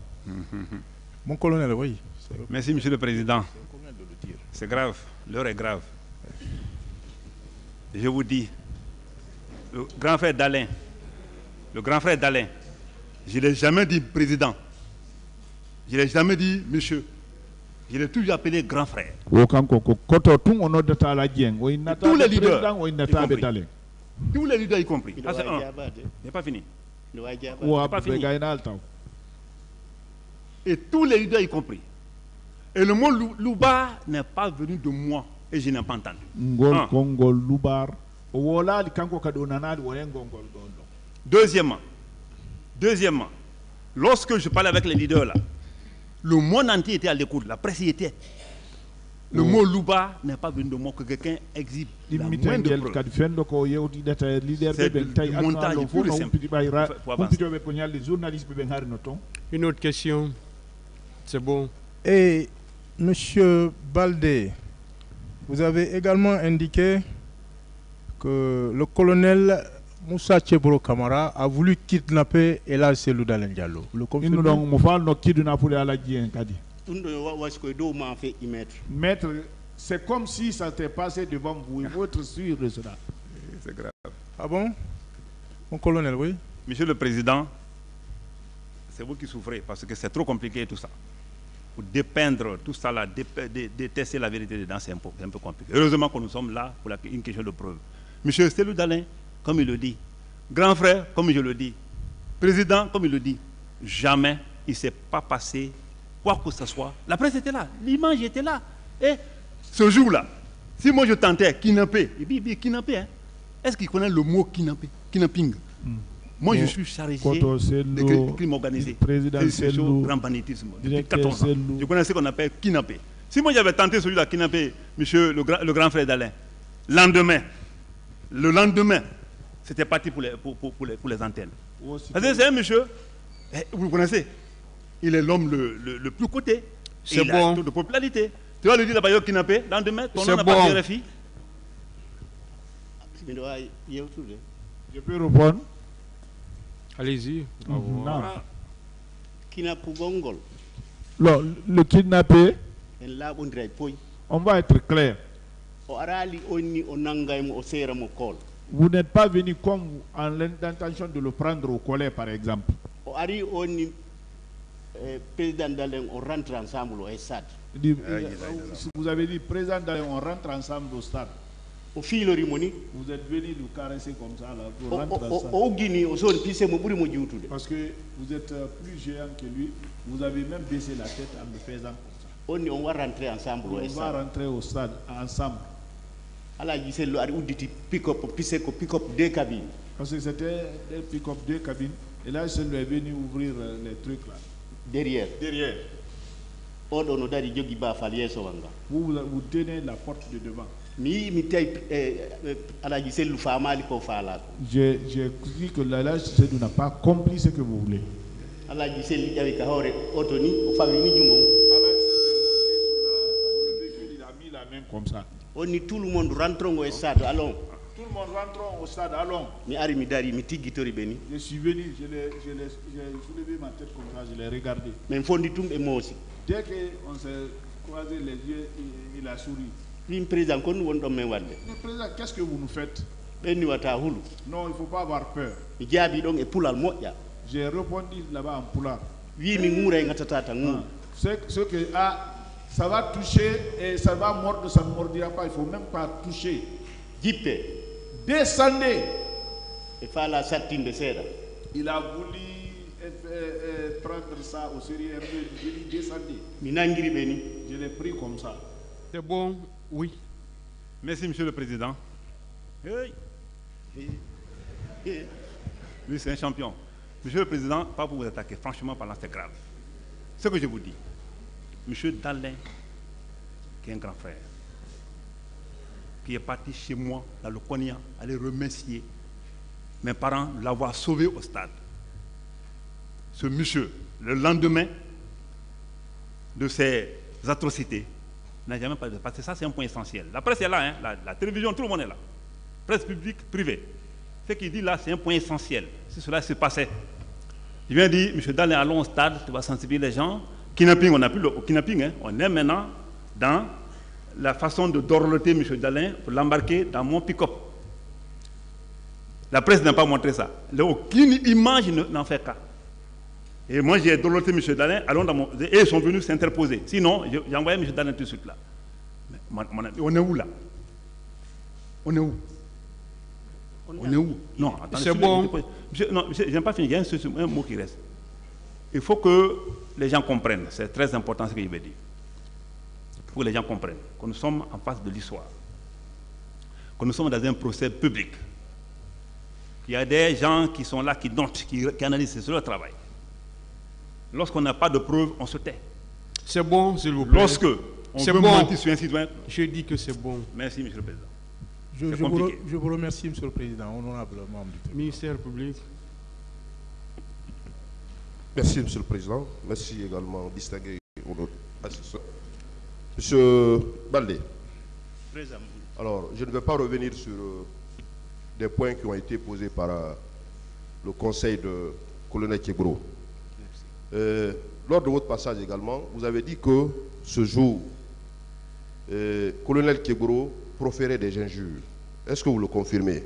Mon colonel, oui. Merci, Monsieur le Président. C'est grave, l'heure est grave. Je vous dis, le grand frère Dalein, je ne l'ai jamais dit président. Je ne l'ai jamais dit monsieur. Je l'ai toujours appelé grand frère. Tous les leaders, y compris. Ah, c'est un. Il n'est pas fini. Et tous les leaders y compris. Et le mot loubar n'est pas venu de moi et je n'ai pas entendu. Deuxièmement, lorsque je parlais avec les leaders là, le monde entier était à l'écoute, la presse y était. Le mot loubar n'est pas venu de moi, que quelqu'un exhibe la moindre preuve. C'est le montage pur et simple. Une autre question. C'est bon. Et Monsieur Baldé, vous avez également indiqué que le colonel Moussa Tchebro Kamara a voulu kidnapper Elhadji Cellou Dalein Diallo. Vous le confirmez? Maître, c'est comme si ça s'était passé devant vous. Il faut être sûr de cela. C'est grave. Ah bon? Mon colonel, oui. Monsieur le Président, c'est vous qui souffrez parce que c'est trop compliqué tout ça. Pour dépeindre tout ça là, détester la vérité dedans, c'est un peu compliqué. Heureusement que nous sommes là pour une question de preuve. Monsieur Cellou Dalein, comme il le dit, grand frère, comme je le dis, président, comme il le dit, jamais il ne s'est pas passé quoi que ce soit. La presse était là, l'image était là. Et ce jour-là, si moi je tentais kidnapper, il dit kidnapper, hein? Est-ce qu'il connaît le mot kidnapping? Moi, je suis chargé de crime organisé. C'est grand banditisme. Depuis 14 ans. Je connais ce qu'on appelle kidnapper. Si moi j'avais tenté celui de kidnapper monsieur le grand frère Dalein, le lendemain, c'était parti pour les antennes. C'est un monsieur, vous le connaissez, il est l'homme le plus coté. C'est bon. Il a taux de popularité. Tu vas lui dire d'abord kidnappé, le lendemain, ton nom n'a bon. pas de RFI. Je peux répondre? Allez-y. Le kidnappé, on va être clair. Vous n'êtes pas venu comme en l'intention de le prendre au collet, par exemple. On rentre ensemble au stade. Vous avez dit, président Dalein, on rentre ensemble au stade. Vous êtes venu nous caresser comme ça là, pour rentrer ensemble. Parce que vous êtes plus géant que lui, vous avez même baissé la tête en me faisant comme ça. On va rentrer ensemble on va rentrer au stade ensemble. Pick-up deux cabines. Parce que c'était des pick-up deux cabines. Et là, je lui est venu ouvrir les trucs là. Derrière. Vous tenez la porte de devant. J'ai dit que l'Allah Cissé n'a pas compris ce que vous voulez. Allah Cissé il a mis la main comme ça. On dit tout le monde rentre au stade, allons. Tout le monde rentre au stade, allons. Je suis venu, j'ai soulevé ma tête comme ça, je l'ai regardé. Mais il faut dire tout et moi aussi. Dès qu'on s'est croisé les yeux, il a souri. Mais président, qu'est-ce que vous nous faites? Non, il ne faut pas avoir peur. J'ai répondu là-bas en poulard. Ce que ça va toucher et ça va mordre, ça ne mordira pas. Il ne faut même pas toucher. Descendez. Il a voulu prendre ça au sérieux. J'ai dit descendez. Je l'ai pris comme ça. C'est bon, oui. Merci, Monsieur le Président. Oui, c'est un champion. Monsieur le Président, pas pour vous attaquer, franchement parlant, c'est grave. Ce que je vous dis, Monsieur Dalin, qui est un grand frère, qui est parti chez moi, dans le Konya, aller remercier mes parents de l'avoir sauvé au stade. Ce monsieur, le lendemain de ces atrocités, n'a jamais parlé. Parce que ça, c'est un point essentiel. La presse est là, hein, la télévision, tout le monde est là. Presse publique, privée. Ce qu'il dit là, c'est un point essentiel. Si cela se passait, il vient dire, M. Dalin, allons au stade, tu vas sensibiliser les gens. Kidnapping, on n'a plus le kidnapping, hein. On est maintenant dans la façon de dorloter M. Dalin pour l'embarquer dans mon pick-up. La presse n'a pas montré ça. Aucune image n'en fait cas. Et moi, j'ai dorloté M. Dalin, allons dans mon... et ils sont venus s'interposer. Sinon, j'ai envoyé M. Dalin tout de suite là. On est où là? On est où? On est où? Non, attendez. C'est bon. Non, je n'ai pas fini. Il y a un mot qui reste. Il faut que les gens comprennent. C'est très important ce que je vais dire. Il faut que les gens comprennent que nous sommes en face de l'histoire. Que nous sommes dans un procès public. Il y a des gens qui sont là, qui notent, qui analysent. C'est leur travail. Lorsqu'on n'a pas de preuves, on se tait. C'est bon, s'il vous plaît. Lorsque on veut mentir sur un citoyen... Je dis que c'est bon. Merci, Monsieur le Président. Je vous remercie, Monsieur le Président, honorable membre du ministère public. Merci, Monsieur le Président. Merci également, distingué assesseur. Monsieur Baldé. Alors, je ne vais pas revenir sur des points qui ont été posés par le conseil de colonel Kébro. Lors de votre passage également, vous avez dit que ce jour, colonel Kébro proférait des injures. Est-ce que vous le confirmez?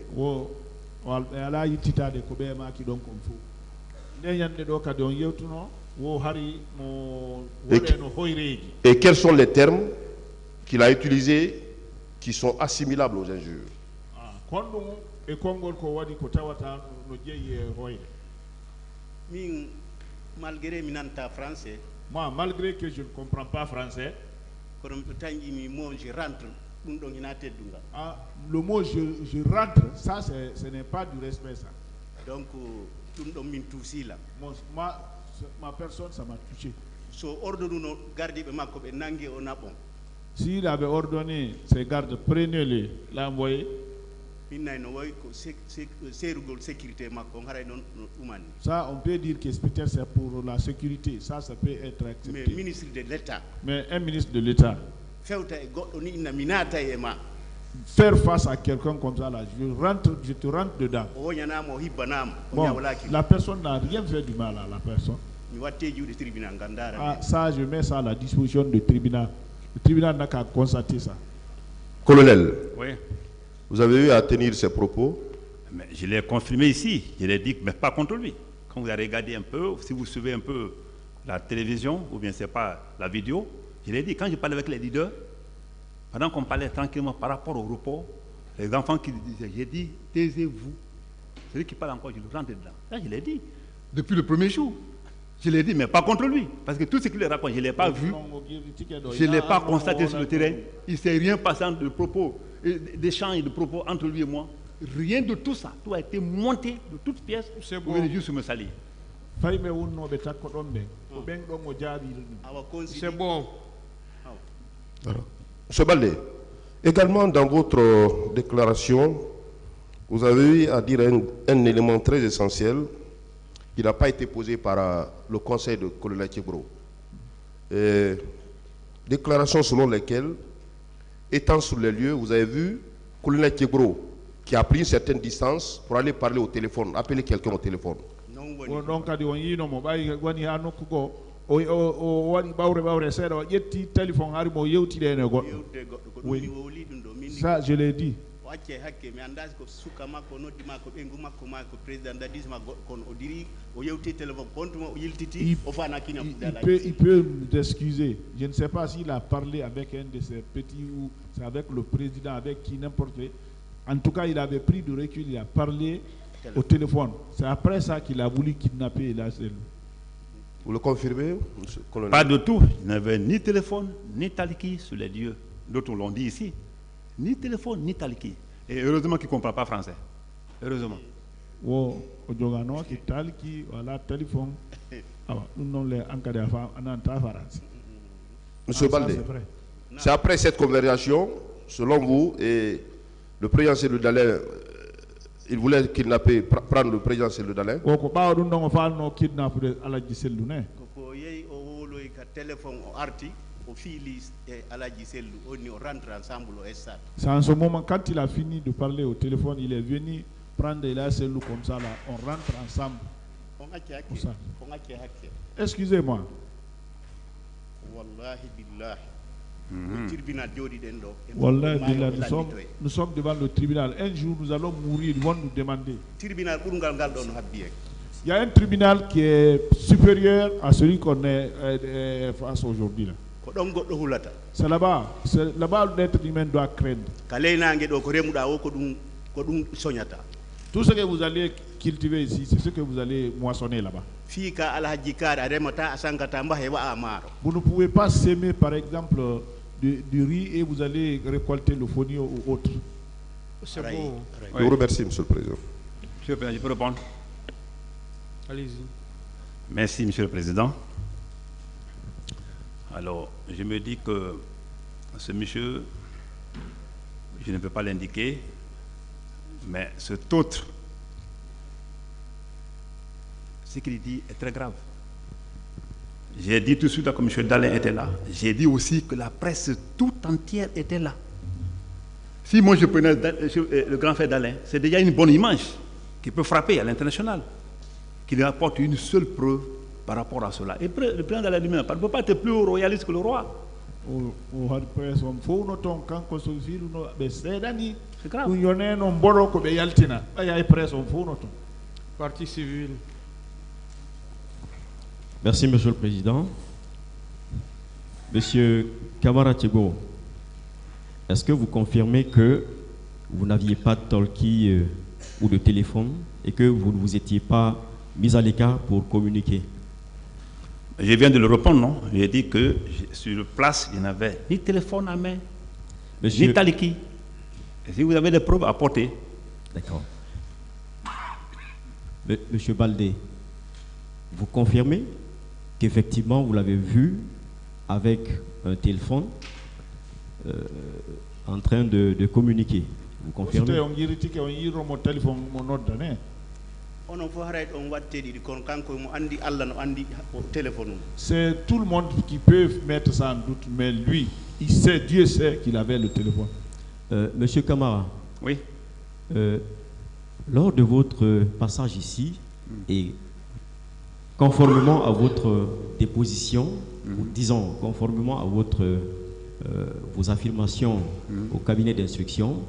Et quels sont les termes qu'il a utilisés qui sont assimilables aux injures? Moi, malgré que je ne comprends pas français, le mot je rentre, ça ce n'est pas du respect ça. Donc, ma personne, ça m'a touché. S'il avait ordonné ses gardes, prenez-les, l'envoyer. Ça, on peut dire que peut-être c'est pour la sécurité. Ça peut être accepté. Mais ministre de l'État. Mais un ministre de l'État. Faire face à quelqu'un comme ça, là, je te rentre dedans. Bon, la personne n'a rien fait du mal à la personne. Ça, je mets ça à la disposition du tribunal. Le tribunal n'a qu'à constater ça. Colonel, oui. Vous avez eu à tenir ces propos? Mais je l'ai confirmé ici. Je l'ai dit, mais pas contre lui. Quand vous avez regardé un peu, si vous suivez un peu la télévision, ou bien c'est pas la vidéo, je l'ai dit, quand je parlais avec les leaders, pendant qu'on parlait tranquillement par rapport au repos, les enfants qui disaient, j'ai dit, taisez-vous. Celui qui parle encore, je le rentre dedans. Là, je l'ai dit, depuis le premier jour. Je l'ai dit, mais pas contre lui. Parce que tout ce qu'il raconte, je ne l'ai pas vu. Je ne l'ai pas constaté sur le terrain. Il ne s'est rien passé de propos, d'échanges de propos entre lui et moi. Rien de tout ça. Tout a été monté de toutes pièces. C'est bon. Vous venez juste me salir. C'est bon. Monsieur Baldé, Également, dans votre déclaration, vous avez eu à dire un élément très essentiel qui n'a pas été posé par le conseil de colonel Tchebro. Déclaration selon laquelle, étant sur les lieux, vous avez vu colonel Tchebro qui a pris une certaine distance pour aller parler au téléphone, appeler quelqu'un au téléphone. Ça, je l'ai dit. Il peut m'excuser. Je ne sais pas s'il a parlé avec un de ses petits ou c'est avec le président, avec qui n'importe qui. En tout cas, il avait pris du recul, il a parlé au téléphone. C'est après ça qu'il a voulu kidnapper la cellule. Vous le confirmez, monsieur le colonel? Pas de tout. Il n'avait ni téléphone, ni taliki sur les lieux. D'autres l'ont dit ici. Ni téléphone, ni taliki. Et heureusement qu'il ne comprend pas français. Heureusement. Monsieur Baldé, c'est après cette conversation, selon vous, et le président Cellou Dalein, il voulait kidnapper, prendre le président Cellou Dalein. C'est en ce moment, quand il a fini de parler au téléphone, il est venu prendre la cellule comme ça, là. On rentre ensemble. Excusez-moi. Wallahi billah, nous sommes devant le tribunal. Un jour, nous allons mourir, ils vont nous demander. Il y a un tribunal qui est supérieur à celui qu'on est face aujourd'hui, là. C'est là-bas. C'est là-bas l'être humain doit craindre. Tout ce que vous allez cultiver ici, c'est ce que vous allez moissonner là-bas. Vous ne pouvez pas s'aimer, par exemple, du riz et vous allez récolter le fonio ou autre. C'est bon. Je vous remercie, monsieur le président. Monsieur le Président, je peux répondre? Allez-y. Merci, monsieur le Président. Alors, je me dis que ce monsieur, je ne peux pas l'indiquer, mais cet autre, ce qu'il dit est très grave. J'ai dit tout de suite que M. Dalein était là. J'ai dit aussi que la presse tout entière était là. Si moi je prenais le grand frère Dalein, c'est déjà une bonne image qui peut frapper à l'international, qui apporte une seule preuve par rapport à cela. Et le président Dalein lui-même ne peut pas être plus royaliste que le roi. C'est grave. Partie civile. Merci, Monsieur le Président. Monsieur Kamara Tchebo, est-ce que vous confirmez que vous n'aviez pas de talkie ou de téléphone et que vous ne vous étiez pas mis à l'écart pour communiquer? Je viens de le répondre, non? J'ai dit que sur place, il n'y avait ni téléphone à main, ni taliki. Et si vous avez des preuves, apportez. D'accord. Monsieur Baldé, vous confirmez qu'effectivement vous l'avez vu avec un téléphone en train de communiquer? Vous confirmez? C'est tout le monde qui peut mettre ça en doute, mais lui, il sait, Dieu sait qu'il avait le téléphone. Monsieur Kamara. Oui. Lors de votre passage ici, et conformément à votre déposition, ou disons conformément à vos affirmations au cabinet d'instruction,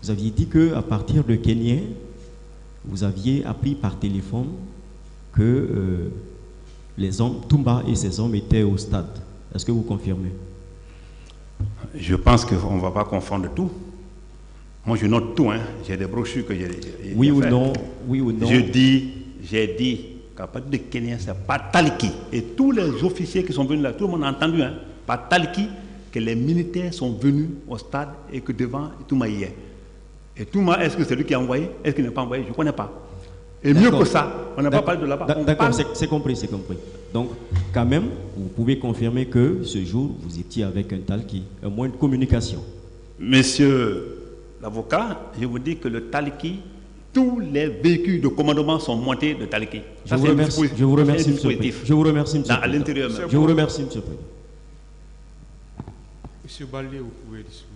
vous aviez dit qu'à partir de Kenya, vous aviez appris par téléphone que les hommes, Toumba et ses hommes étaient au stade. Est-ce que vous confirmez? Je pense qu'on ne va pas confondre tout. Moi, je note tout. Hein. J'ai des brochures que j'ai. Oui ou non? Oui ou non? J'ai dit qu'à partir de Kenya, c'est par Taliki. Et tous les officiers qui sont venus là, tout le monde a entendu, hein, par Taliki, que les militaires sont venus au stade et que devant Touma y est. Et Touma, est-ce que c'est lui qui a envoyé? Est-ce qu'il n'a pas envoyé? Je ne connais pas. Et mieux que ça, on n'a pas parlé de là-bas. D'accord, c'est compris, c'est compris. Donc, quand même, vous pouvez confirmer que ce jour, vous étiez avec un Talki, un moyen de communication. Monsieur l'avocat, je vous dis que le Taliki, tous les véhicules de commandement sont montés de Taliki. Je vous remercie, monsieur le Président. Je vous remercie, monsieur le À l'intérieur même. Je vous remercie, monsieur le Président. Monsieur Baldé, vous pouvez disposer.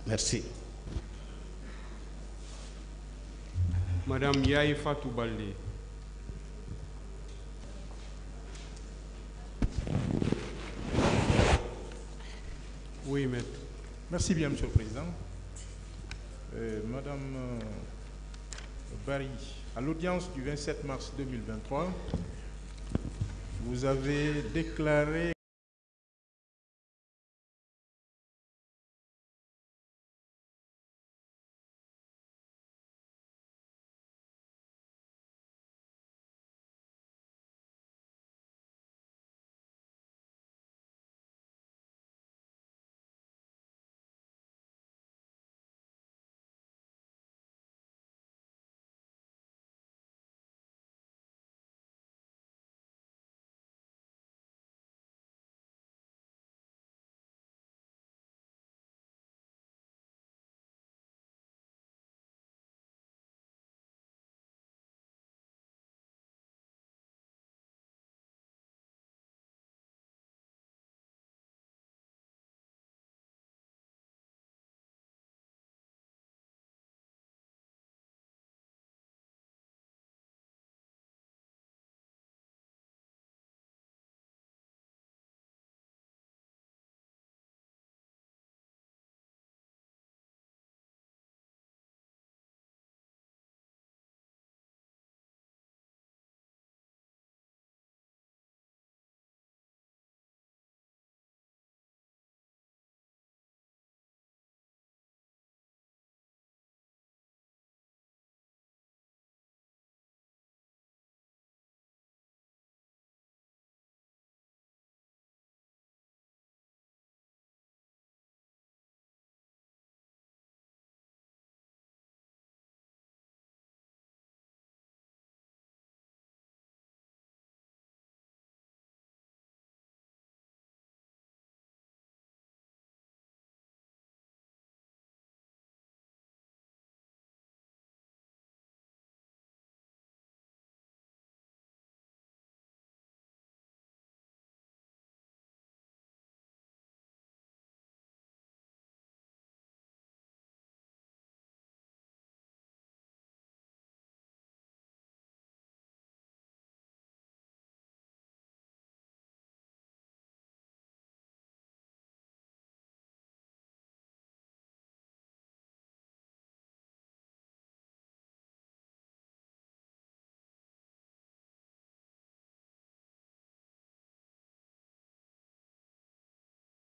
Merci. Madame Yaye Fatou Baldé. Oui, maître. Merci bien, monsieur le Président. Madame Barry, à l'audience du 27 mars 2023, vous avez déclaré